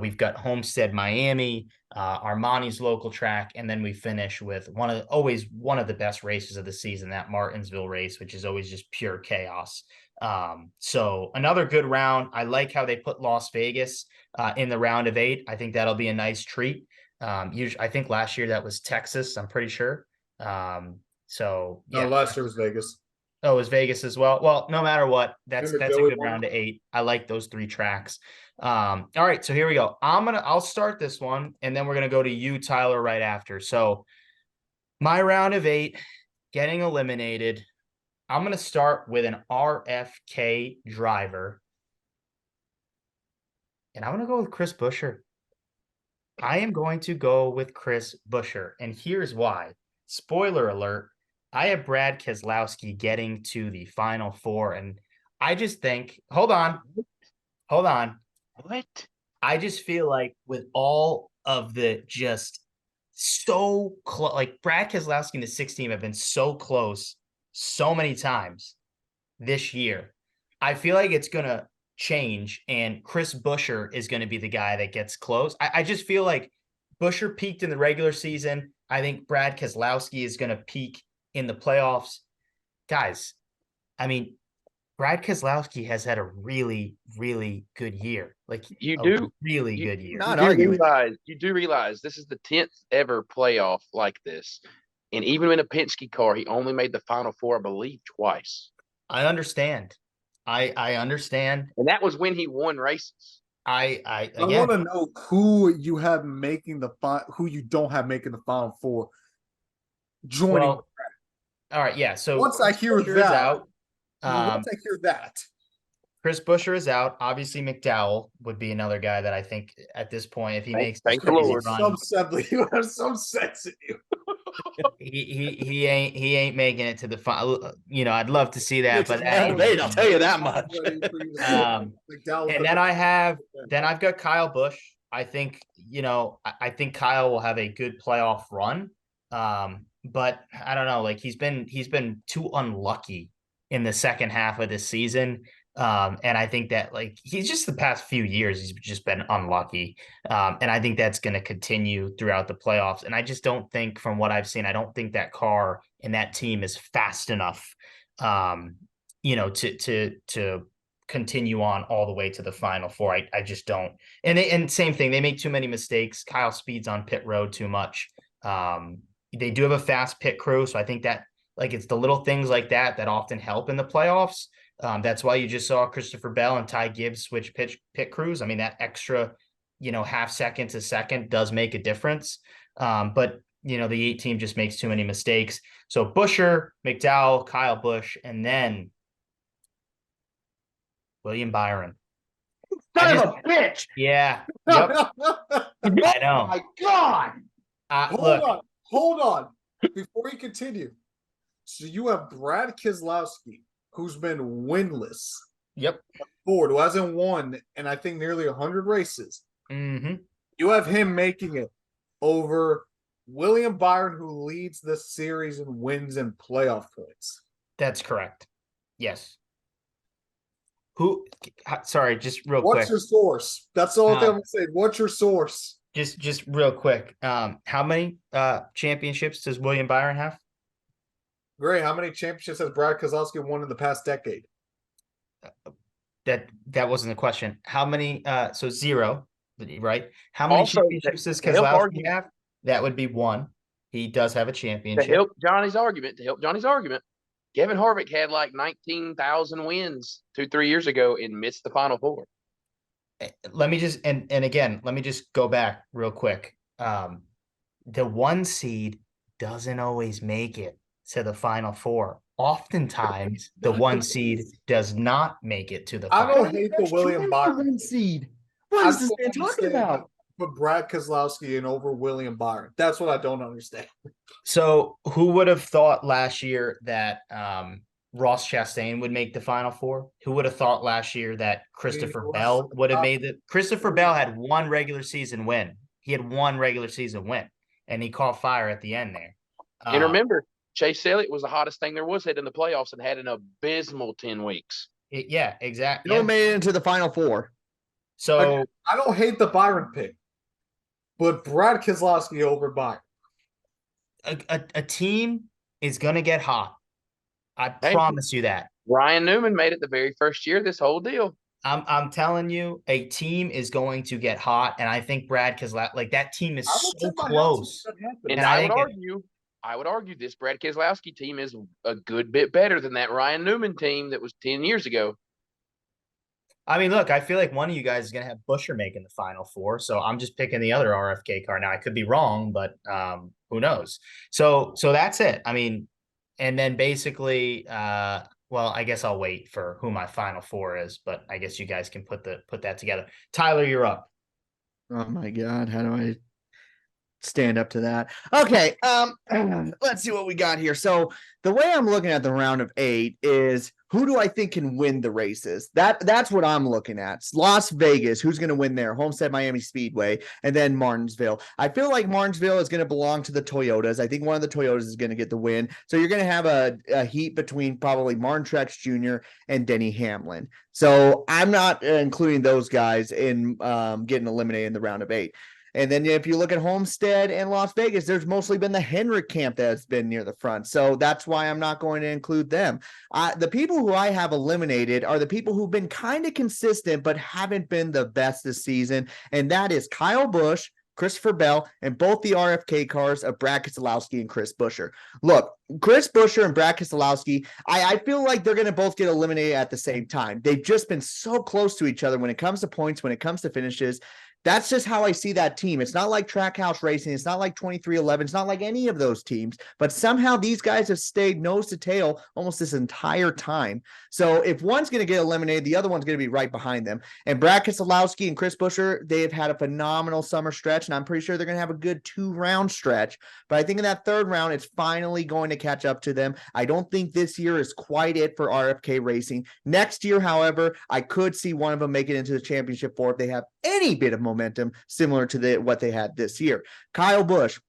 We've got Homestead, Miami, Armani's local track, and then we finish with always one of the best races of the season, that Martinsville race, which is always just pure chaos. So another good round. I like how they put Las Vegas in the round of 8. I think that'll be a nice treat. Usually, I think last year that was Texas, I'm pretty sure. So yeah. No, last year was Vegas. Oh, it was Vegas as well. Well, no matter what, that's a good won? round of 8. I like those 3 tracks. All right, so here we go. I'll start this one, and then we're gonna go to you, Tyler, right after. So my round of 8, getting eliminated. I'm gonna start with an RFK driver, and I'm gonna go with Chris Buescher. I am going to go with Chris Buescher, and here's why. Spoiler alert. I have Brad Keselowski getting to the Final 4, and I just think, hold on. What? I just feel like with all of the just so close, like Brad Keselowski and the 6 team have been so close so many times this year. I feel like it's going to change, and Chris Buescher is going to be the guy that gets close. I just feel like Buescher peaked in the regular season. I think Brad Keselowski is going to peak in the playoffs. Guys, I mean, Brad Keselowski has had a really, really good year. Like You a do really you, good year. Not arguing. you do realize this is the 10th ever playoff like this. And even in a Penske car, he only made the final four, I believe, twice. I understand. I understand. And that was when he won races. I Again, want to know who you have making who you don't have making the final four. Joining. well, all right, yeah. So Once I Chris hear Buescher is that, out. once I hear that, Chris Buescher is out. Obviously, McDowell would be another guy that I think at this point, if he makes this Thank the crazy Lord. run, you have some sense in you. he ain't making it to the final. You know, I'd love to see that, but that ain't I'll tell you that much. and then I've got Kyle Busch. I think, you know, I think Kyle will have a good playoff run. But I don't know, like he's been too unlucky in the second half of this season. And I think that like he's just the past few years, he's just been unlucky. And I think that's going to continue throughout the playoffs. And I just don't think, from what I've seen, I don't think that car and that team is fast enough, you know, to continue on all the way to the final four. I just don't. And same thing, they make too many mistakes. Kyle speeds on pit road too much. They do have a fast pit crew, so I think that like it's the little things like that that often help in the playoffs. That's why you just saw Christopher Bell and Ty Gibbs switch pit crews. I mean, that extra, you know, half second to second does make a difference. But you know, the 8 team just makes too many mistakes. So Buescher, McDowell, Kyle Busch, and then William Byron. Son of a bitch! Yeah. Yep. I know. Oh my God. Look, Hold on. Before you continue, so you have Brad Keselowski, who's been winless. Yep. Ford, who hasn't won in I think nearly 100 races. Mm-hmm. You have him making it over William Byron, who leads the series and wins in playoff points. That's correct. Yes. Who? Sorry, just real What's quick. your source? That's the only thing I'm gonna say. What's your source? Just real quick. How many championships does William Byron have? Great. How many championships has Brad Keselowski won in the past decade? That wasn't the question. How many? So 0, right? How many Also, championships does to help Keselowski argue- have? That would be 1. He does have a To championship. help Johnny's argument, Kevin Harvick had like 19,000 wins 2-3 years ago and missed the final four. Let me just and again, let me just go back real quick. The 1 seed doesn't always make it to the final four. Oftentimes, the 1 seed does not make it to the I final. don't hate the William Byron seed. What is this man talking about? But Brad Keselowski and over William Byron. That's what I don't understand. So, who would have thought last year that Ross Chastain would make the final four? Who would have thought last year that Christopher Bell would have made it? Christopher Bell had 1 regular season win. He had 1 regular season win, and he caught fire at the end there. And remember, Chase Elliott was the hottest thing there was heading in the playoffs and had an abysmal 10 weeks. Yeah, exactly. No made it into the final four. So I don't hate the Byron pick, but Brad Keselowski over Byron. a team is going to get hot. I promise you that. Ryan Newman made it the very first year of this whole deal. I'm telling you, a team is going to get hot, and I think Brad Keselowski, like that team is so close. And I would argue this Brad Keselowski team is a good bit better than that Ryan Newman team that was 10 years ago. I mean, look, I feel like one of you guys is going to have Buescher making the final four, so I'm just picking the other RFK car. Now, I could be wrong, but who knows? So that's it. I mean, and then basically, well, I guess I'll wait for who my final four is, but I guess you guys can put that together. Tyler, you're up. Oh my God, how do I stand up to that? Okay, let's see what we got here. So the way I'm looking at the round of 8 is who do I think can win the races? That's what I'm looking at. It's Las Vegas, who's going to win there? Homestead Miami Speedway, and then Martinsville. I feel like Martinsville is going to belong to the Toyotas. I think one of the Toyotas is going to get the win. So you're going to have a heat between probably Martin Truex Jr. and Denny Hamlin. So I'm not including those guys in getting eliminated in the round of 8. And then if you look at Homestead and Las Vegas, there's mostly been the Hendrick camp that's been near the front. So that's why I'm not going to include them. The people who I have eliminated are the people who've been kind of consistent, but haven't been the best this season. And that is Kyle Busch, Christopher Bell, and both the RFK cars of Brad Keselowski and Chris Buescher. Look, Chris Buescher and Brad Keselowski, I feel like they're going to both get eliminated at the same time. They've just been so close to each other when it comes to points, when it comes to finishes. That's just how I see that team. It's not like Trackhouse Racing. It's not like 2311. It's not like any of those teams. But somehow these guys have stayed nose to tail almost this entire time. So if one's going to get eliminated, the other one's going to be right behind them. And Brad Keselowski and Chris Buescher, they have had a phenomenal summer stretch, and I'm pretty sure they're going to have a good 2-round stretch. But I think in that third round, it's finally going to catch up to them. I don't think this year is quite it for RFK Racing. Next year, however, I could see one of them make it into the championship 4 if they have any bit of momentum similar to what they had this year. Kyle Busch.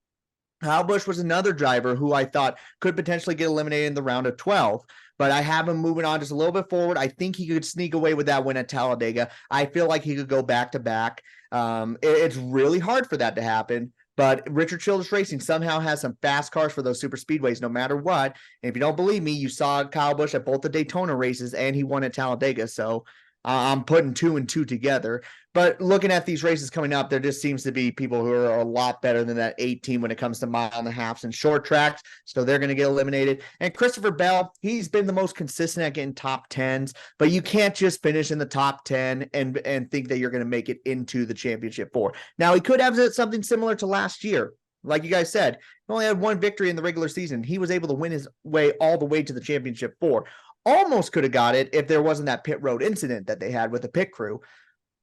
Kyle Busch was another driver who I thought could potentially get eliminated in the round of 12, but I have him moving on just a little bit forward. I think he could sneak away with that win at Talladega. I feel like he could go back to back. It's really hard for that to happen. But Richard Childress Racing somehow has some fast cars for those super speedways, no matter what. And if you don't believe me, you saw Kyle Busch at both the Daytona races, and he won at Talladega. So I'm putting 2 and 2 together. But looking at these races coming up, there just seems to be people who are a lot better than that 18 when it comes to mile and a halves and short tracks. So they're going to get eliminated. And Christopher Bell, he's been the most consistent at getting top 10s, but you can't just finish in the top 10 and think that you're going to make it into the championship 4. Now, he could have something similar to last year. Like you guys said, he only had 1 victory in the regular season. He was able to win his way all the way to the championship 4. Almost could have got it if there wasn't that pit road incident that they had with the pit crew.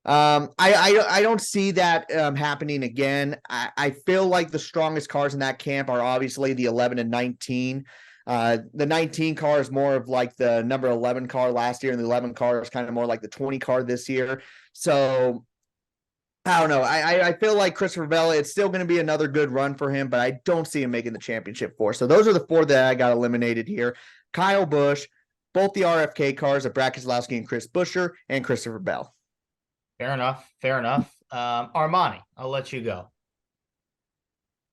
I don't see that happening again. I feel like the strongest cars in that camp are obviously the 11 and 19. The 19 car is more of like the number 11 car last year, and the 11 car is kind of more like the 20 car this year. So I don't know. I feel like Christopher Bell, it's still going to be another good run for him, but I don't see him making the championship 4. So those are the 4 that I got eliminated here. Kyle Busch, both the RFK cars of Brad Keselowski and Chris Buescher, and Christopher Bell. Fair enough. Fair enough. Armani, I'll let you go.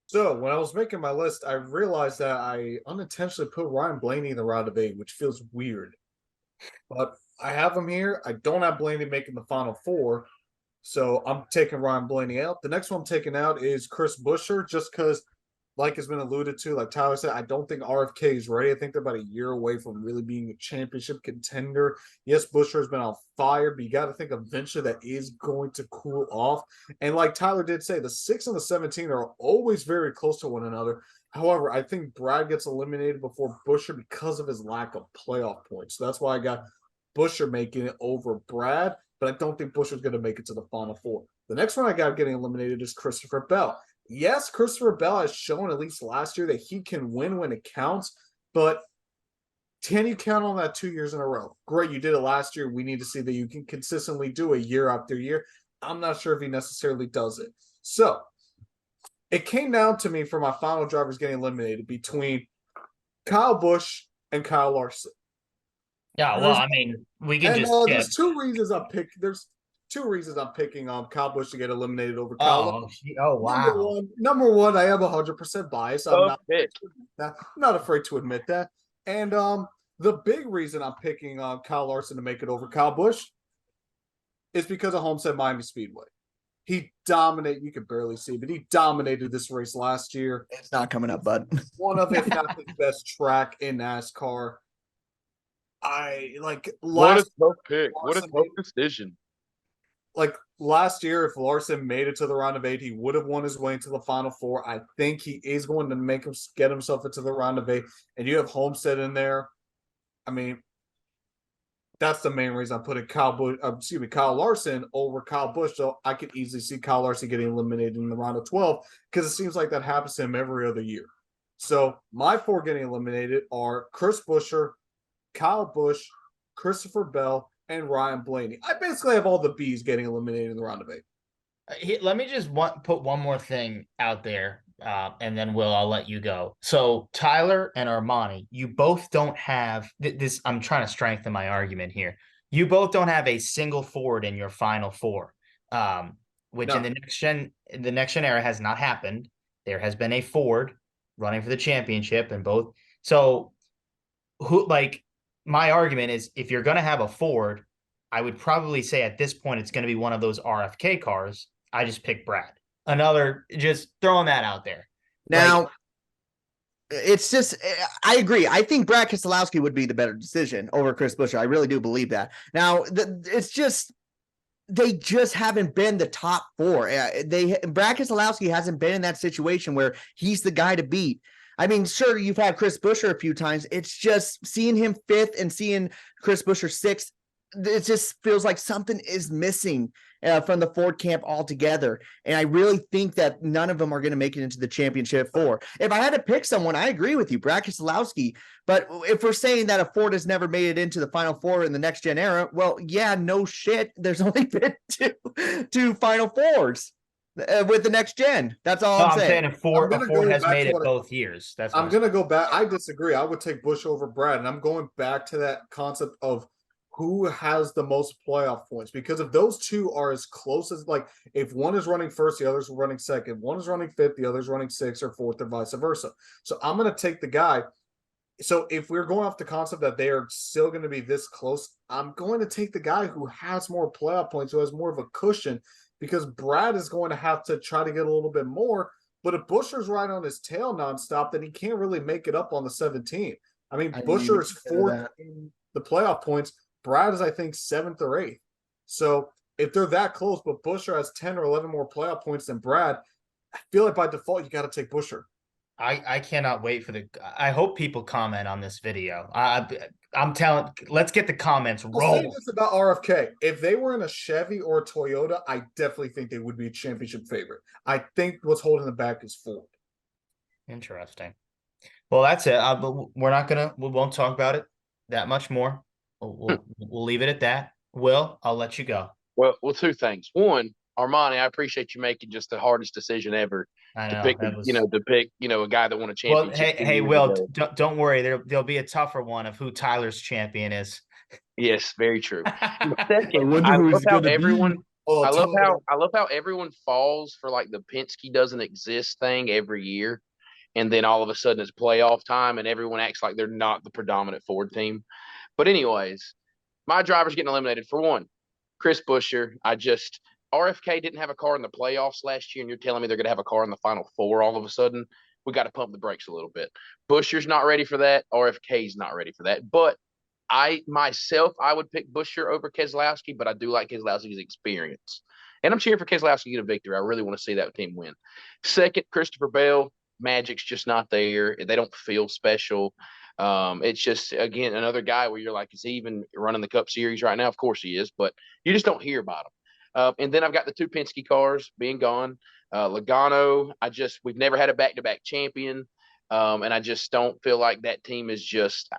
So when I was making my list, I realized that I unintentionally put Ryan Blaney in the round of 8, which feels weird. But I have him here. I don't have Blaney making the final 4. So I'm taking Ryan Blaney out. The next one I'm taking out is Chris Buescher, just because, like has been alluded to, like Tyler said, I don't think RFK is ready. I think they're about a year away from really being a championship contender. Yes, Buescher has been on fire, but you got to think eventually that is going to cool off. And like Tyler did say, the 6 and the 17 are always very close to one another. However, I think Brad gets eliminated before Buescher because of his lack of playoff points. So that's why I got Buescher making it over Brad, but I don't think Buescher's going to make it to the final 4. The next one I got getting eliminated is Christopher Bell. Yes, Christopher Bell has shown at least last year that he can win when it counts, but can you count on that 2 years in a row? Great, you did it last year. We need to see that you can consistently do it year after year. I'm not sure if he necessarily does it. So it came down to me for my final drivers getting eliminated between Kyle Busch and Kyle Larson. Yeah, well, I mean, we can just there's 2 reasons I'm picking. There's 2 reasons I'm picking Kyle Busch to get eliminated over Kyle. Oh, wow. Number one, I am 100% biased. I'm Okay. not afraid to admit that. And the big reason I'm picking Kyle Larson to make it over Kyle Busch is because of Homestead Miami Speedway. He dominated. You can barely see, but he dominated this race last year. It's not coming up, bud. One of, if not the best track in NASCAR. What a tough pick. What a tough decision. Like last year, if Larson made it to the round of 8, he would have won his way into the final 4. I think he is going to get himself into the round of 8. And you have Homestead in there. I mean, that's the main reason I'm putting Kyle Larson over Kyle Busch. So I could easily see Kyle Larson getting eliminated in the round of 12 because it seems like that happens to him every other year. So my 4 getting eliminated are Chris Buescher, Kyle Busch, Christopher Bell, and Ryan Blaney. I basically have all the B's getting eliminated in the round of 8. Let me just put one more thing out there, and then I'll let you go. So Tyler and Armani, you both don't have this. I'm trying to strengthen my argument here. You both don't have a single Ford in your final 4. which No. in the next gen era has not happened. There has been a Ford running for the championship and both. So my argument is if you're going to have a Ford, I would probably say at this point, it's going to be one of those RFK cars. I just picked Brad. Just throwing that out there. Now, it's just, I agree. I think Brad Keselowski would be the better decision over Chris Buescher. I really do believe that. Now, it's just, they just haven't been the top four. Brad Keselowski hasn't been in that situation where he's the guy to beat. I mean, sure, you've had Chris Buescher a few times. It's just seeing him fifth and seeing Chris Buescher sixth. It just feels like something is missing from the Ford camp altogether. And I really think that none of them are going to make it into the championship four. If I had to pick someone, I agree with you, Brad Keselowski. But if we're saying that a Ford has never made it into the Final Four in the next gen era, well, yeah, no shit. There's only been two Final Fours with the next gen. That's all I'm saying. A Ford has made it both years. I'm going to go back. I disagree. I would take Busch over Brad. And I'm going back to that concept of who has the most playoff points, because if those two are as close as, like, if one is running first, the other's running second, one is running fifth, the other's running sixth or fourth, or vice versa. So I'm going to take the guy. So if we're going off the concept that they are still going to be this close, I'm going to take the guy who has more playoff points, who has more of a cushion, because Brad is going to have to try to get a little bit more. But if Buescher's right on his tail nonstop, then he can't really make it up on the 17. I mean, Buescher is fourth in the playoff points. Brad is, I think, seventh or eighth. So if they're that close, but Buescher has 10 or 11 more playoff points than Brad, I feel like by default, you got to take Buescher. I cannot wait for I hope people comment on this video. I'm telling, let's get the comments rolling. I'll say this about RFK. If they were in a Chevy or a Toyota, I definitely think they would be a championship favorite. I think what's holding them back is Ford. Interesting. Well, that's it. We won't talk about it that much more. We'll leave it at that. Will, I'll let you go. Well, two things. One, Armani, I appreciate you making just the hardest decision ever to pick a guy that won a championship. Well, hey, Will, don't worry. There'll be a tougher one of who Tyler's champion is. Yes, very true. Second, I love how everyone falls for like the Penske doesn't exist thing every year, and then all of a sudden it's playoff time and everyone acts like they're not the predominant Ford team. But anyways, my driver's getting eliminated. For one, Chris Buescher. RFK didn't have a car in the playoffs last year, and you're telling me they're going to have a car in the Final Four all of a sudden? We got to pump the brakes a little bit. Buescher's not ready for that. RFK's not ready for that. But I would pick Buescher over Keselowski, but I do like Keselowski's experience. And I'm cheering for Keselowski to get a victory. I really want to see that team win. Second, Christopher Bell. Magic's just not there. They don't feel special. It's just, again, another guy where you're like, is he even running the Cup Series right now? Of course he is, but you just don't hear about him. And then I've got the two Penske cars being gone. Logano, we've never had a back-to-back champion. And I just don't feel like that team is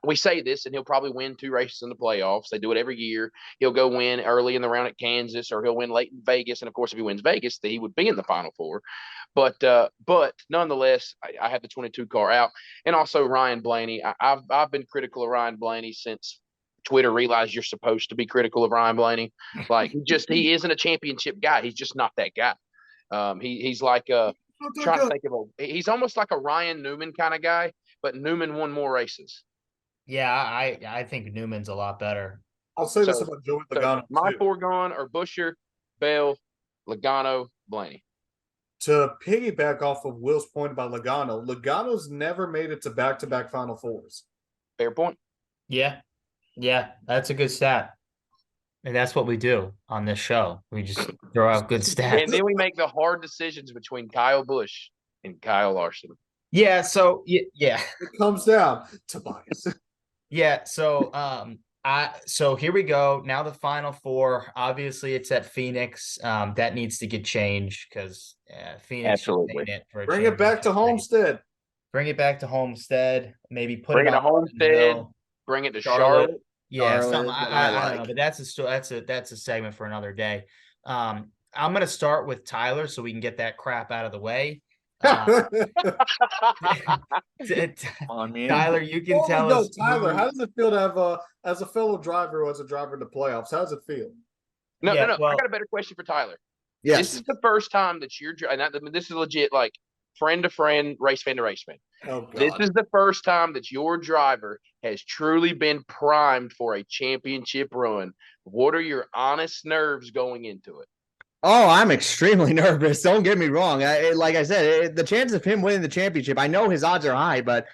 we say this, and he'll probably win 2 races in the playoffs. They do it every year. He'll go win early in the round at Kansas, or he'll win late in Vegas. And of course, if he wins Vegas, then he would be in the Final Four. But nonetheless, I have the 22 car out. And also Ryan Blaney. I've been critical of Ryan Blaney since Twitter realized you're supposed to be critical of Ryan Blaney. Like, he isn't a championship guy. He's just not that guy. He's like he's almost like a Ryan Newman kind of guy, but Newman won more races. Yeah, I think Newman's a lot better. I'll say this about Joey Logano. My 4 gone are Buescher, Bell, Logano, Blaney. To piggyback off of Will's point about Logano's never made it to back-to-back Final Fours. Fair point. Yeah, that's a good stat. And that's what we do on this show. We just throw out good stats. And then we make the hard decisions between Kyle Busch and Kyle Larson. Yeah, so yeah. It comes down to bias. Yeah, so so here we go. Now the Final Four. Obviously, it's at Phoenix. That needs to get changed because Phoenix absolutely bring it back to Homestead. Bring it back to Homestead. Maybe bring it to Homestead. Bring it to Charlotte. Yeah, I don't know, but that's a segment for another day. I'm gonna start with Tyler so we can get that crap out of the way. Come on, man. Tyler, you can tell us. Tyler, how does it feel to have as a fellow driver who was a driver in the playoffs? How does it feel? No. I got a better question for Tyler. This Yes. is the first time that this is legit, like friend to friend, race fan to race fan. Oh This God. is the first time that your driver has truly been primed for a championship run. What are your honest nerves going into it? Oh, I'm extremely nervous. Don't get me wrong. Like I said, the chance of him winning the championship, I know his odds are high, but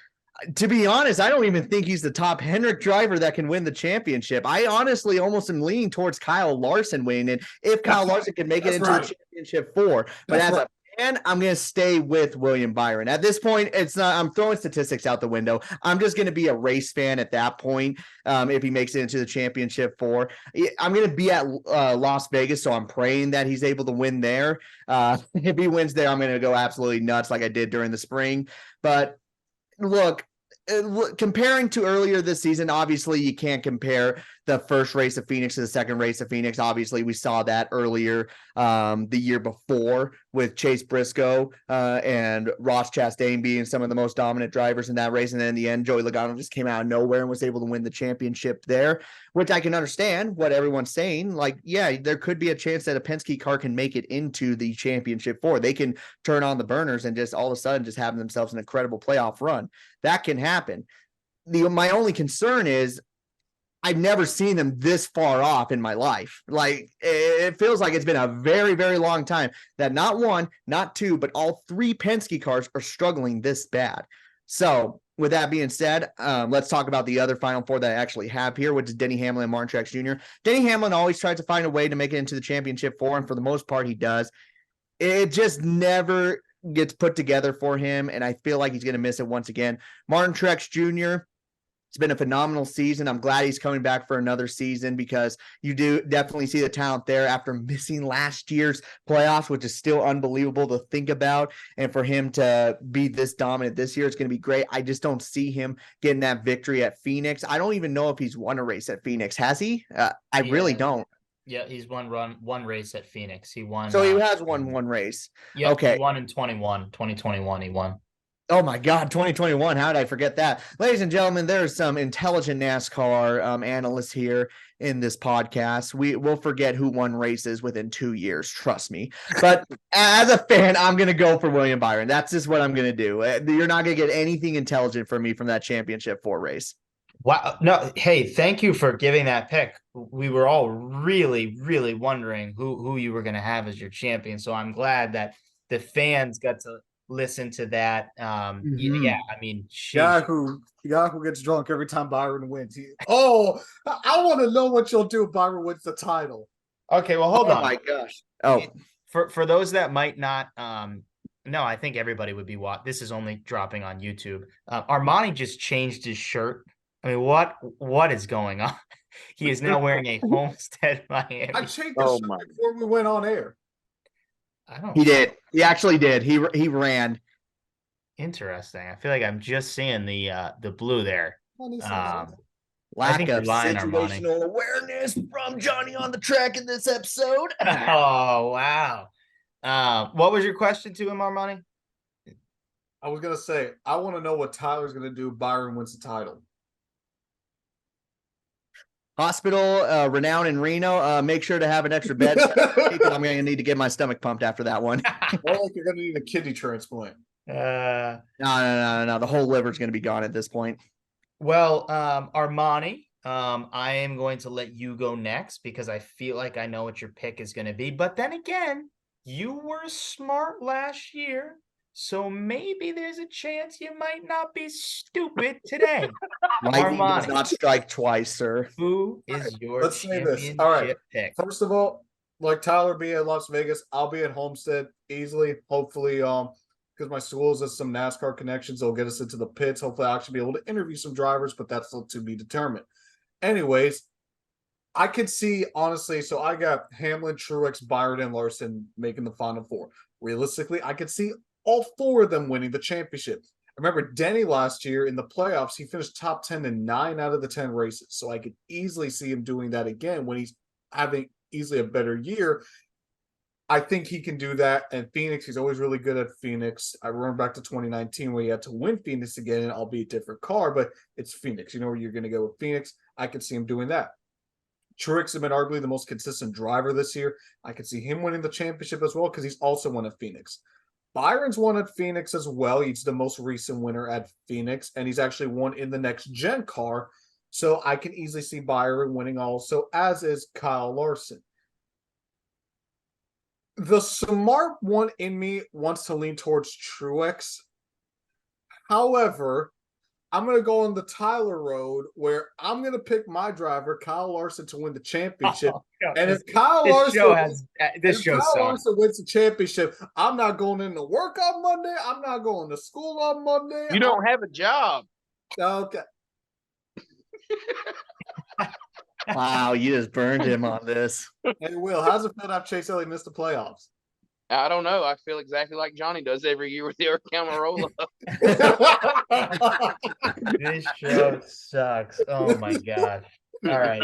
to be honest, I don't even think he's the top Hendrick driver that can win the championship. I honestly almost am leaning towards Kyle Larson winning it if Kyle Larson can make it That's into right. the championship four. But That's as right. a fan, I'm going to stay with William Byron. At this point, it's not, I'm throwing statistics out the window. I'm just going to be a race fan at that point if he makes it into the championship four. I'm going to be at Las Vegas, so I'm praying that he's able to win there. If he wins there, I'm going to go absolutely nuts like I did during the spring. But look, comparing to earlier this season, obviously you can't compare the first race of Phoenix to the second race of Phoenix. Obviously, we saw that earlier the year before with Chase Briscoe and Ross Chastain being some of the most dominant drivers in that race. And then in the end, Joey Logano just came out of nowhere and was able to win the championship there, which I can understand what everyone's saying. Like, yeah, there could be a chance that a Penske car can make it into the championship four. They can turn on the burners and just all of a sudden just have themselves an incredible playoff run. That can happen. My only concern is I've never seen them this far off in my life. Like, it feels like it's been a very, very long time that not one, not two, but all three Penske cars are struggling this bad. So with that being said, let's talk about the other Final Four that I actually have here, which is Denny Hamlin and Martin Truex Jr. Denny Hamlin always tries to find a way to make it into the championship four, and for the most part, he does. It just never gets put together for him, and I feel like he's going to miss it once again. Martin Truex Jr., it's been a phenomenal season. I'm glad he's coming back for another season because you do definitely see the talent there after missing last year's playoffs, which is still unbelievable to think about. And for him to be this dominant this year, it's going to be great. I just don't see him getting that victory at Phoenix. I don't even know if he's won a race at Phoenix. Has he? I really don't. Yeah, he's one race at Phoenix. He won. So he has won one race. Yeah, okay. He won in 2021. He won. Oh my God, 2021. How did I forget that? Ladies and gentlemen, there's some intelligent NASCAR analysts here in this podcast. We'll forget who won races within 2 years. Trust me. But as a fan, I'm going to go for William Byron. That's just what I'm going to do. You're not going to get anything intelligent from me from that championship four race. Wow. No, hey, thank you for giving that pick. We were all really, really wondering who you were going to have as your champion. So I'm glad that the fans got to listen to that. Yeah, I mean, guy who gets drunk every time Byron wins. I want to know what you'll do if Byron wins the title. Okay, well, hold on. Oh my gosh. Oh, for those that might not no, I think everybody would be this is only dropping on YouTube. Armani just changed his shirt. I mean, what is going on? He is now wearing a Homestead Miami. I changed the shirt before we went on air. He did. He actually did. He ran. Interesting. I feel like I'm just seeing the blue there. Lack of situational awareness from Johnny on the track in this episode. Oh, wow. What was your question to him, Armani? I was going to say, I want to know what Tyler's going to do if Byron wins the title. Hospital, Renown in Reno. Make sure to have an extra bed because I'm going to need to get my stomach pumped after that one. More like you're going to need a kidney transplant. No. The whole liver's going to be gone at this point. Well, Armani, I am going to let you go next because I feel like I know what your pick is going to be. But then again, you were smart last year. So maybe there's a chance you might not be stupid today. Lightning does not strike twice, sir. Who is your Let's say this. All right. pick? First of all, like Tyler being in Las Vegas, I'll be at Homestead easily. Hopefully, because my schools has some NASCAR connections, they'll get us into the pits. Hopefully, I'll actually be able to interview some drivers, but that's still to be determined. Anyways, I could see, honestly, so I got Hamlin, Truex, Byron, and Larson making the Final Four. Realistically, I could see all four of them winning the championship. I remember Denny last year in the playoffs, he finished top 10 in 9 out of the 10 races. So I could easily see him doing that again when he's having easily a better year. I think he can do that. And Phoenix, he's always really good at Phoenix. I remember back to 2019 where he had to win Phoenix again, and albeit different car, but it's Phoenix. You know where you're going to go with Phoenix. I could see him doing that. Truex has been arguably the most consistent driver this year. I could see him winning the championship as well because he's also won at Phoenix. Byron's won at Phoenix as well. He's the most recent winner at Phoenix, and he's actually won in the next gen car. So I can easily see Byron winning also, as is Kyle Larson. The smart one in me wants to lean towards Truex. However, I'm going to go on the Tyler road where I'm going to pick my driver, Kyle Larson, to win the championship. And if Kyle Larson wins the championship, I'm not going into work on Monday. I'm not going to school on Monday. You don't have a job. Okay. Wow, you just burned him on this. Hey, Will, how's it feel to have Chase Elliott miss the playoffs? I don't know. I feel exactly like Johnny does every year with the Earth Camerola. This show sucks. Oh my gosh. All right.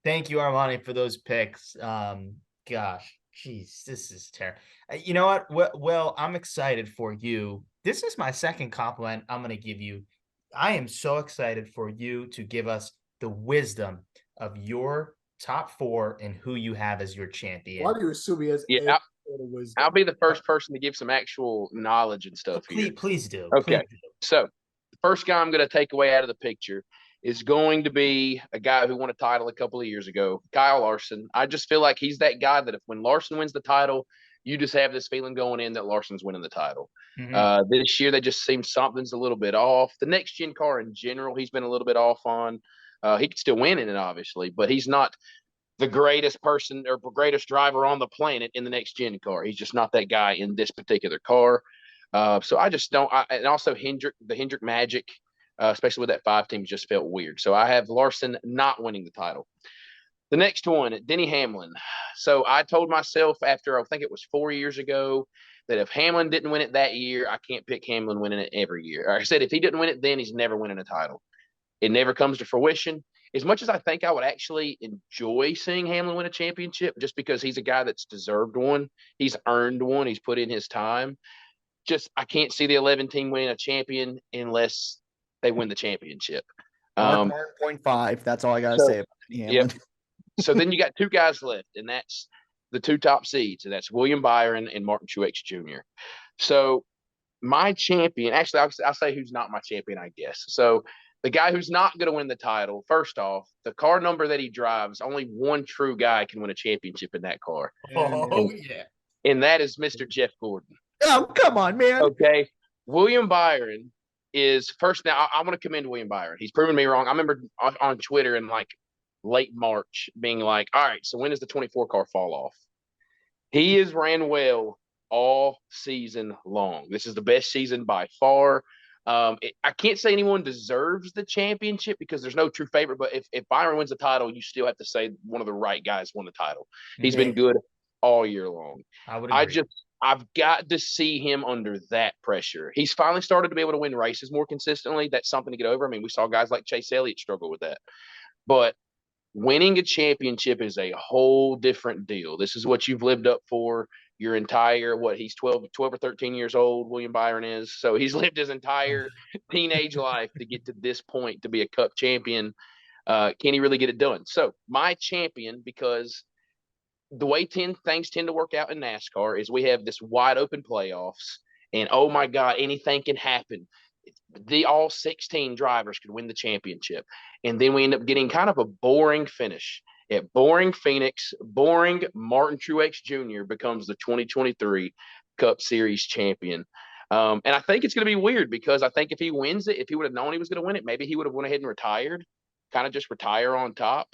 Thank you, Armani, for those picks. Gosh, jeez, this is terrible. You know what? Well, I'm excited for you. This is my second compliment I'm going to give you. I am so excited for you to give us the wisdom of your top four and who you have as your champion. Why do you assume he has wisdom? I'll be the first person to give some actual knowledge and stuff here. Please do. Okay. Please do. So the first guy I'm going to take away out of the picture is going to be a guy who won a title a couple of years ago, Kyle Larson. I just feel like he's that guy that if when Larson wins the title, you just have this feeling going in that Larson's winning the title. Mm-hmm. This year, they just seem something's a little bit off. The next gen car in general, he's been a little bit off on. He could still win in it, obviously, but he's not the greatest person or greatest driver on the planet in the next gen car. He's just not that guy in this particular car. So I just don't. And also the Hendrick Magic, especially with that 5 team, just felt weird. So I have Larson not winning the title. The next one, Denny Hamlin. So I told myself after I think it was 4 years ago that if Hamlin didn't win it that year, I can't pick Hamlin winning it every year. I said if he didn't win it then, he's never winning a title. It never comes to fruition. As much as I think I would actually enjoy seeing Hamlin win a championship just because he's a guy that's deserved one. He's earned one. He's put in his time. Just I can't see the 11 team winning a champion unless they win the championship. 0.5. That's all I got to say about Hamlin. Yep. So then you got 2 guys left, and that's the 2 top seeds, and that's William Byron and Martin Truex Jr. So my champion, actually, I'll say who's not my champion, I guess. So the guy who's not going to win the title, first off, the car number that he drives, only one true guy can win a championship in that car. Yeah. And that is Mr. Jeff Gordon. Oh, come on, man. Okay. William Byron is first. Now, I'm going to commend William Byron. He's proven me wrong. I remember on Twitter in like late March being like, all right, so when does the 24 car fall off? He has ran well all season long. This is the best season by far. I can't say anyone deserves the championship because there's no true favorite, but if Byron wins the title, you still have to say one of the right guys won the title. He's been good all year long. I would agree. I've got to see him under that pressure. He's finally started to be able to win races more consistently. That's something to get over. I mean, we saw guys like Chase Elliott struggle with that. But winning a championship is a whole different deal. This is what you've lived up for your entire, he's 12 or 13 years old, William Byron is. So he's lived his entire teenage life to get to this point to be a Cup champion. Can he really get it done? So my champion, because the way things tend to work out in NASCAR is we have this wide open playoffs, and oh my God, anything can happen. All 16 drivers could win the championship. And then we end up getting kind of a boring finish. At boring Phoenix, boring Martin Truex Jr. becomes the 2023 Cup Series champion. And I think it's going to be weird because I think if he wins it, if he would have known he was going to win it, maybe he would have went ahead and retired, kind of just retire on top.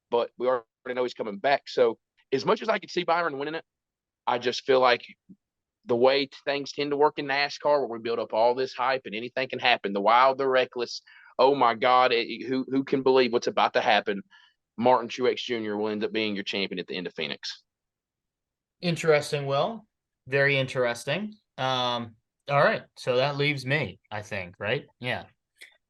But we already know he's coming back. So as much as I could see Byron winning it, I just feel like the way things tend to work in NASCAR, where we build up all this hype and anything can happen, the wild, the reckless, oh my God, who can believe what's about to happen? Martin Truex Jr. will end up being your champion at the end of Phoenix. Interesting, Will. Very interesting. All right. So that leaves me, I think, right? Yeah.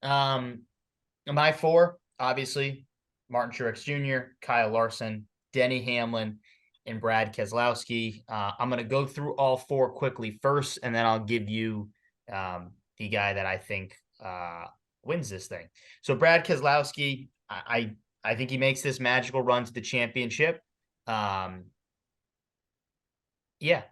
My 4, obviously, Martin Truex Jr., Kyle Larson, Denny Hamlin, and Brad Keselowski. I'm going to go through all 4 quickly first, and then I'll give you the guy that I think wins this thing. So Brad Keselowski, I think he makes this magical run to the championship. Yeah, that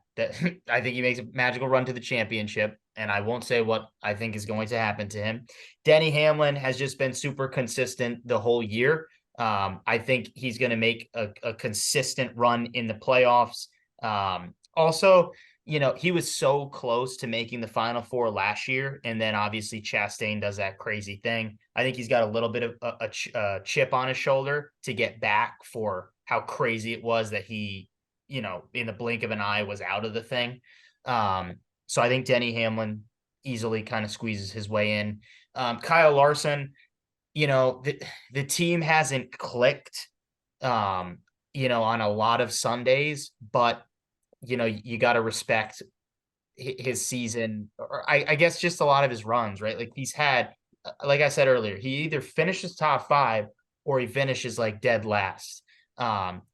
I think he makes a magical run to the championship, and I won't say what I think is going to happen to him. Denny Hamlin has just been super consistent the whole year. I think he's going to make a consistent run in the playoffs. Also, he was so close to making the Final Four last year, and then obviously Chastain does that crazy thing. I think he's got a little bit of a chip on his shoulder to get back for how crazy it was that he in the blink of an eye was out of the thing. So I think Denny Hamlin easily kind of squeezes his way in. Kyle Larson, the team hasn't clicked, on a lot of Sundays, but you got to respect his season, or I guess just a lot of his runs, right? Like he's had, like I said earlier, he either finishes top 5 or he finishes like dead last.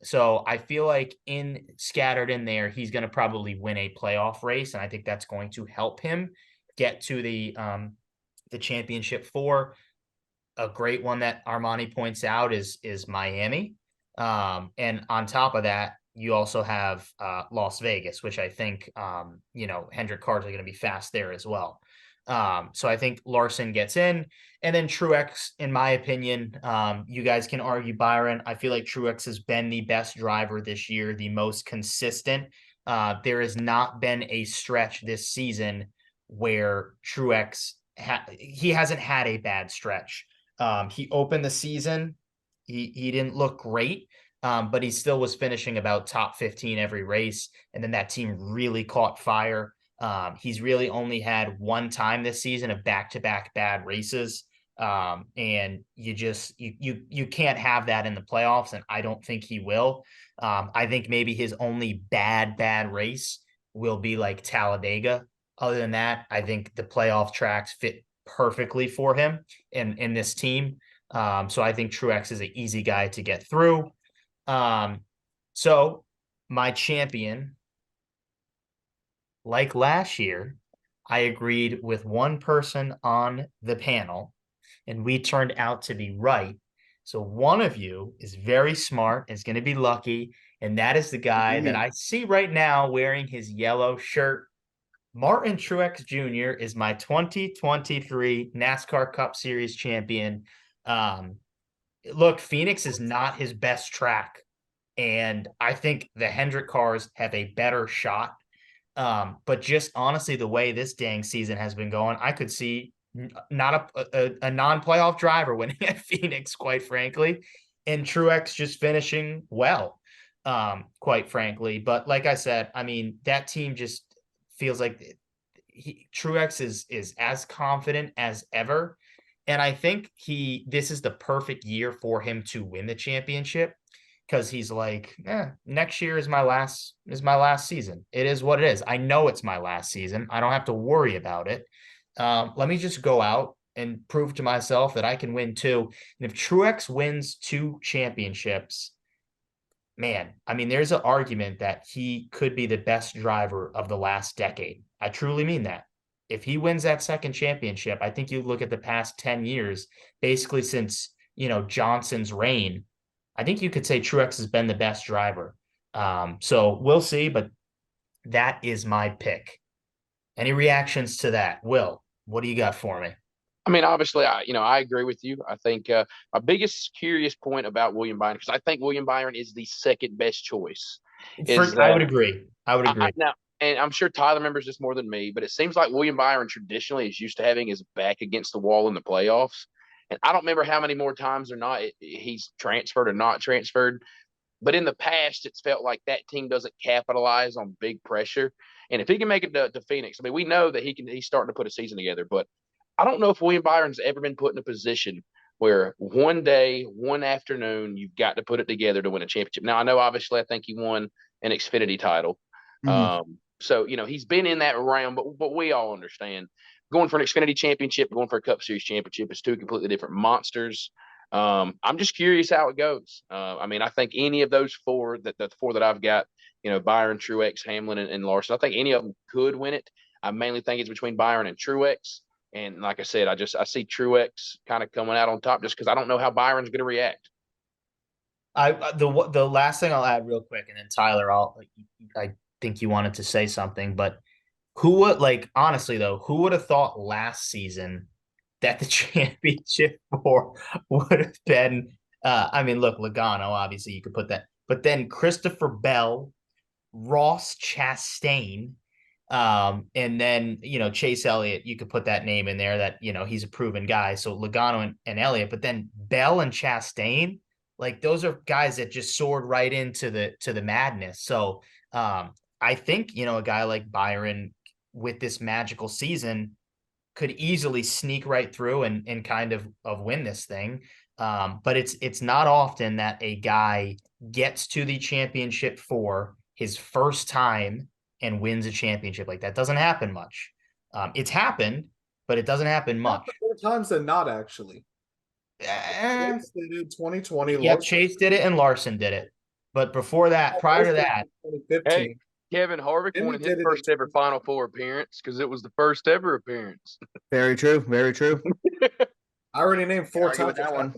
So I feel like scattered in there, he's going to probably win a playoff race, and I think that's going to help him get to the championship 4. A great one that Armani points out is Miami. And on top of that, you also have Las Vegas, which I think Hendrick Cars are going to be fast there as well. So I think Larson gets in, and then Truex, in my opinion, you guys can argue Byron. I feel like Truex has been the best driver this year, the most consistent. There has not been a stretch this season where Truex he hasn't had a bad stretch. He opened the season. He didn't look great, but he still was finishing about top 15 every race. And then that team really caught fire. He's really only had one time this season of back-to-back bad races. And you can't have that in the playoffs, and I don't think he will. I think maybe his only bad race will be like Talladega. Other than that, I think the playoff tracks fit perfectly for him in this team. So I think Truex is an easy guy to get through. So my champion, like last year, I agreed with one person on the panel, and we turned out to be right. So one of you is very smart, is going to be lucky, and that is the guy that I see right now wearing his yellow shirt. Martin Truex Jr. is my 2023 NASCAR Cup Series champion. Look, Phoenix is not his best track, and I think the Hendrick cars have a better shot. But just honestly, the way this dang season has been going, I could see not a non-playoff driver winning at Phoenix, quite frankly, and Truex just finishing well, quite frankly. But like I said, I mean, that team just feels like Truex is as confident as ever. And I think this is the perfect year for him to win the championship, because he's like, next year is my last season. It is what it is. I know it's my last season. I don't have to worry about it. Let me just go out and prove to myself that I can win 2. And if Truex wins 2 championships, man, I mean, there's an argument that he could be the best driver of the last decade. I truly mean that. If he wins that second championship, I think you look at the past 10 years, basically since, Johnson's reign, I think you could say Truex has been the best driver. So we'll see, but that is my pick. Any reactions to that? Will, what do you got for me? I mean, obviously, I agree with you. I think my biggest curious point about William Byron, because I think William Byron is the second best choice, is I would that agree. I would agree. now, and I'm sure Tyler remembers this more than me, but it seems like William Byron traditionally is used to having his back against the wall in the playoffs. And I don't remember how many more times or not he's transferred or not transferred. But in the past, it's felt like that team doesn't capitalize on big pressure. And if he can make it to Phoenix, I mean, we know that he's starting to put a season together. But I don't know if William Byron's ever been put in a position where one day, one afternoon, you've got to put it together to win a championship. Now, I know, obviously, I think he won an Xfinity title. So, he's been in that realm, but we all understand going for an Xfinity championship, going for a Cup Series championship is 2 completely different monsters. I'm just curious how it goes. I mean, I think any of those 4 the 4 that I've got, Byron, Truex, Hamlin, and Larson, I think any of them could win it. I mainly think it's between Byron and Truex. And like I said, I see Truex kind of coming out on top just because I don't know how Byron's going to react. The last thing I'll add real quick, and then Tyler, I think you wanted to say something, but who would honestly though, who would have thought last season that the championship four would have been I mean, look, Logano, obviously you could put that, but then Christopher Bell, Ross Chastain, and then Chase Elliott, you could put that name in there that he's a proven guy. So Logano and Elliott, but then Bell and Chastain, like those are guys that just soared right into the madness. So I think a guy like Byron with this magical season could easily sneak right through and kind of win this thing. But it's not often that a guy gets to the championship for his first time and wins a championship like that. Doesn't happen much. It's happened, but it doesn't happen much. More times than not, actually. Chase did it in 2020. Yep, Chase did it and Larson did it. But before that, prior to that, 2015. Hey, Kevin Harvick Jimmy wanted did his it first in- ever Final Four appearance because it was the first ever appearance. Very true. Very true. I already named 4 argue with times that one.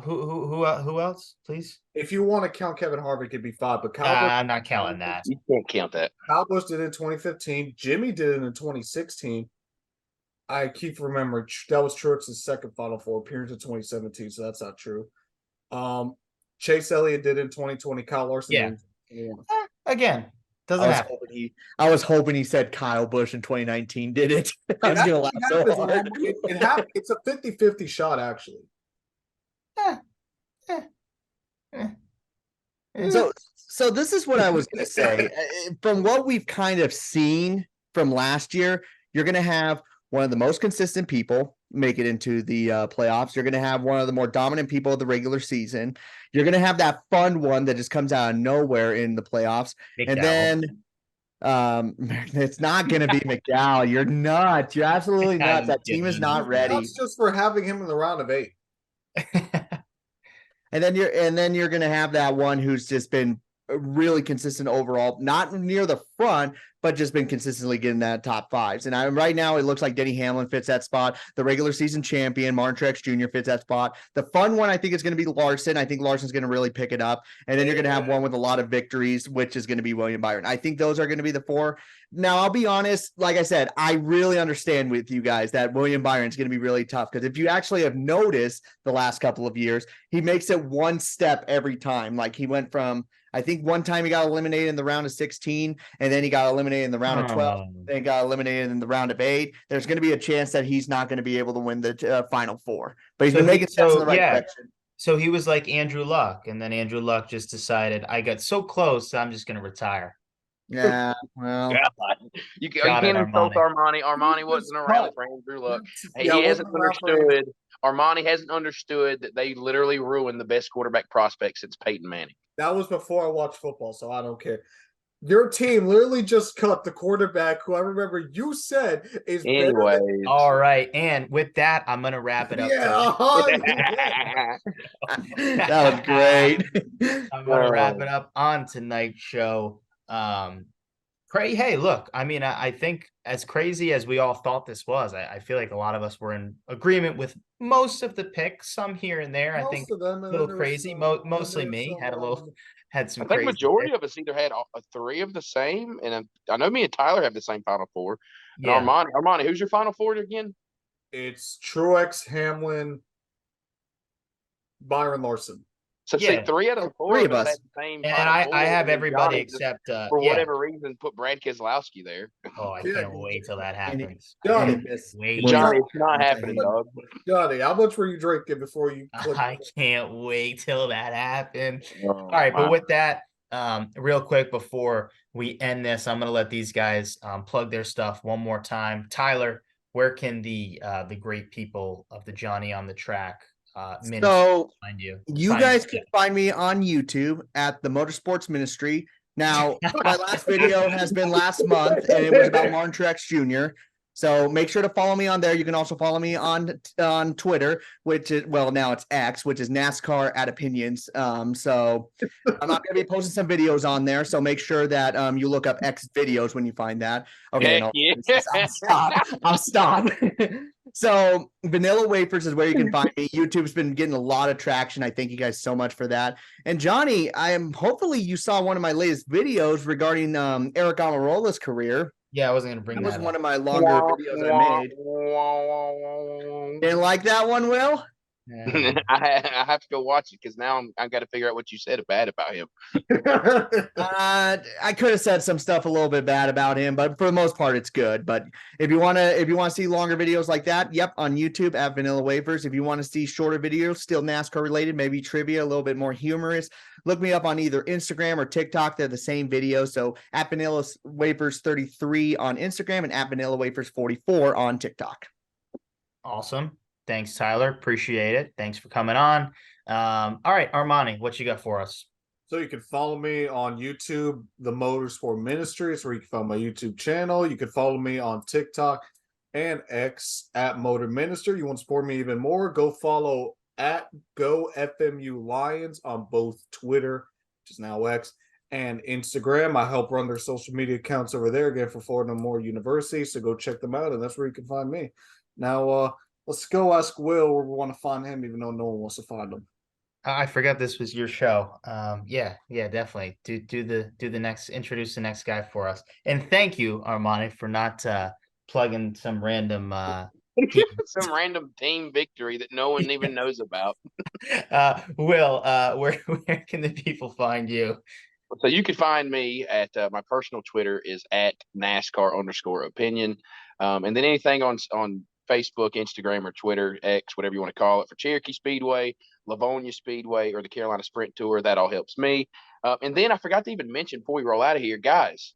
who else, please? If you want to count Kevin Harvick, it'd be 5. But Kyle Busch, I'm not counting that. You can't count that. Kyle Busch did it in 2015. Jimmy did it in 2016. I keep remembering that was Truex's second Final Four appearance in 2017, so that's not true. Chase Elliott did it in 2020. Kyle Larson Yeah. did it in 2021. Again, doesn't happen. I was hoping he said Kyle Busch in 2019 did it. I was It gonna laugh so happens, hard. man. It happens. It's a 50-50 shot, actually. So this is what I was going to say. From what we've kind of seen from last year, you're going to have one of the most consistent people make it into the playoffs. You're going to have one of the more dominant people of the regular season. You're going to have that fun one that just comes out of nowhere in the playoffs. Then it's not going to be McDowell. You're nuts. You're absolutely nuts. That team is not ready. That's just for having him in the round of 8. And then you're going to have that one who's just been really consistent overall, not near the front, but just been consistently getting that top 5s. And right now it looks like Denny Hamlin fits that spot. The regular season champion, Martin Truex Jr. fits that spot. The fun one, I think, is going to be Larson. I think Larson's going to really pick it up. And then you're going to have one with a lot of victories, which is going to be William Byron. I think those are going to be the 4. Now, I'll be honest, like I said, I really understand with you guys that William Byron is going to be really tough, because if you actually have noticed the last couple of years, he makes it one step every time. Like he went from, I think one time he got eliminated in the round of 16, and then he got eliminated in the round of 12, then got eliminated in the round of 8. There's going to be a chance that he's not going to be able to win the Final Four, but he's been making steps in the right direction. So he was like Andrew Luck, and then Andrew Luck just decided, I got so close, I'm just going to retire. Yeah, well, you can't insult Armani. Armani wasn't around for Andrew Luck. He hasn't understood. Armani hasn't understood that they literally ruined the best quarterback prospect since Peyton Manning. That was before I watched football, so I don't care. Your team literally just cut the quarterback who I remember you said is anyway. All right, and with that, I'm gonna wrap it up. That was great. I'm gonna wrap it up on tonight's show. Hey, look, I mean, I think as crazy as we all thought this was, I feel like a lot of us were in agreement with most of the picks, some here and there. I think a little crazy. Mostly me had some. I think crazy majority picks. of us either had 3 of the same, and I know me and Tyler have the same Final Four. And Yeah. Armani, who's your Final Four again? It's Truex, Hamlin, Byron, Larson. So see, 3 out of the 4 of us. had the same. And Final Four, I have then everybody Johnny just, except for whatever reason, put Brad Keselowski there. Oh, I can't wait till that happens. Johnny, Wait. Johnny, it's not happening, dog. Johnny, how much were you drinking before you clicked? I can't wait till that happens. Oh, All right, but with that, real quick before we end this, I'm gonna let these guys plug their stuff one more time. Tyler, where can the great people of the Johnny on the Track So find you? You guys can find me on YouTube at the Motorsports Ministry. Now, my last video has been last month, and it was about Martin Truex Jr. So make sure to follow me on there. You can also follow me on Twitter, which is, well, now it's X, which is NASCAR at Opinions. So I'm not going to be posting some videos on there. So make sure that you look up X videos when you find that. Okay, no, I'll stop. So Vanilla Wafers is where you can find me. YouTube's been getting a lot of traction. I thank you guys so much for that. And Johnny, hopefully you saw one of my latest videos regarding Eric Amarola's career. Yeah, I wasn't gonna bring That was that one up. of my longer videos I made. Didn't like that one, Will? Yeah. I have to go watch it because now I got to figure out what you said bad about him. I could have said some stuff a little bit bad about him, but for the most part, it's good. But if you want to see longer videos like that, yep, on YouTube at Vanilla Wafers. If you want to see shorter videos, still NASCAR related, maybe trivia, a little bit more humorous, look me up on either Instagram or TikTok. They're the same video. So at Vanilla Wafers 33 on Instagram and at Vanilla Wafers 44 on TikTok. Awesome. Thanks, Tyler. Appreciate it. Thanks for coming on. All right, Armani, what you got for us? So you can follow me on YouTube, The Motorsport Ministry. It's where you can find my YouTube channel. You can follow me on TikTok and X at Motor Minister. You want to support me even more? Go follow at GoFMU Lions on both Twitter, which is now X, and Instagram. I help run their social media accounts over there again for Florida Moore University. So go check them out, and that's where you can find me. Now, let's go ask Will where we want to find him, even though no one wants to find him. I forgot this was your show. Yeah, definitely. Introduce the next guy for us. And thank you, Armani, for not plugging some random Some random team victory that no one even knows about. Will, where can the people find you? So you can find me at my personal Twitter is at NASCAR_opinion. And then anything on Facebook, Instagram, or Twitter, X, whatever you want to call it, for Cherokee Speedway, Livonia Speedway, or the Carolina Sprint Tour, that all helps me. And then I forgot to even mention before we roll out of here, guys,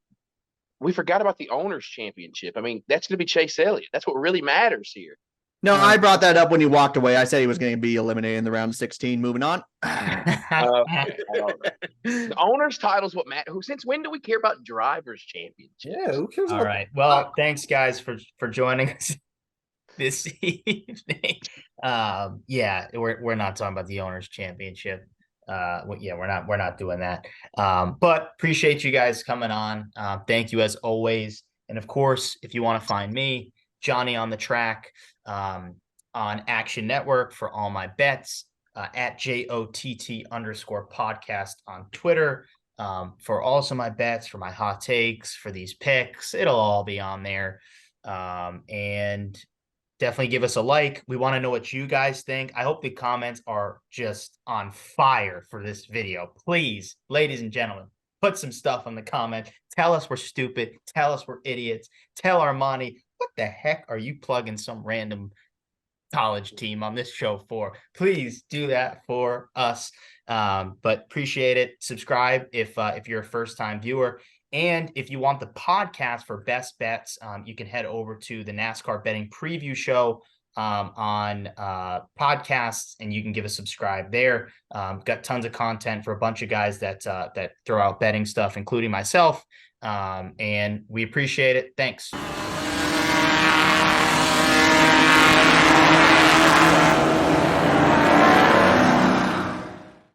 we forgot about the Owners Championship. I mean, that's going to be Chase Elliott. That's what really matters here. No, I brought that up when he walked away. I said he was going to be eliminated in the round of 16. Moving on. The Owners title's what matters. Since when do we care about Drivers Championships? Yeah, who cares? All right. Well, thanks guys for joining us this evening. Yeah, we're not talking about the Owners Championship. We're not doing that. But appreciate you guys coming on. Thank you as always. And of course, if you want to find me, Johnny on the Track, on Action Network for all my bets, at JOTT_podcast on Twitter, for also my bets, for my hot takes, for these picks. It'll all be on there. And definitely give us a like. We want to know what you guys think. I hope the comments are just on fire for this video. Please, ladies and gentlemen, put some stuff in the comment. Tell us we're stupid. Tell us we're idiots. Tell Armani, what the heck are you plugging some random college team on this show for? Please do that for us. But appreciate it. Subscribe if you're a first-time viewer. And if you want the podcast for best bets, you can head over to the NASCAR betting preview show on podcasts, and you can give a subscribe there. Got tons of content for a bunch of guys that throw out betting stuff, including myself. And we appreciate it. Thanks.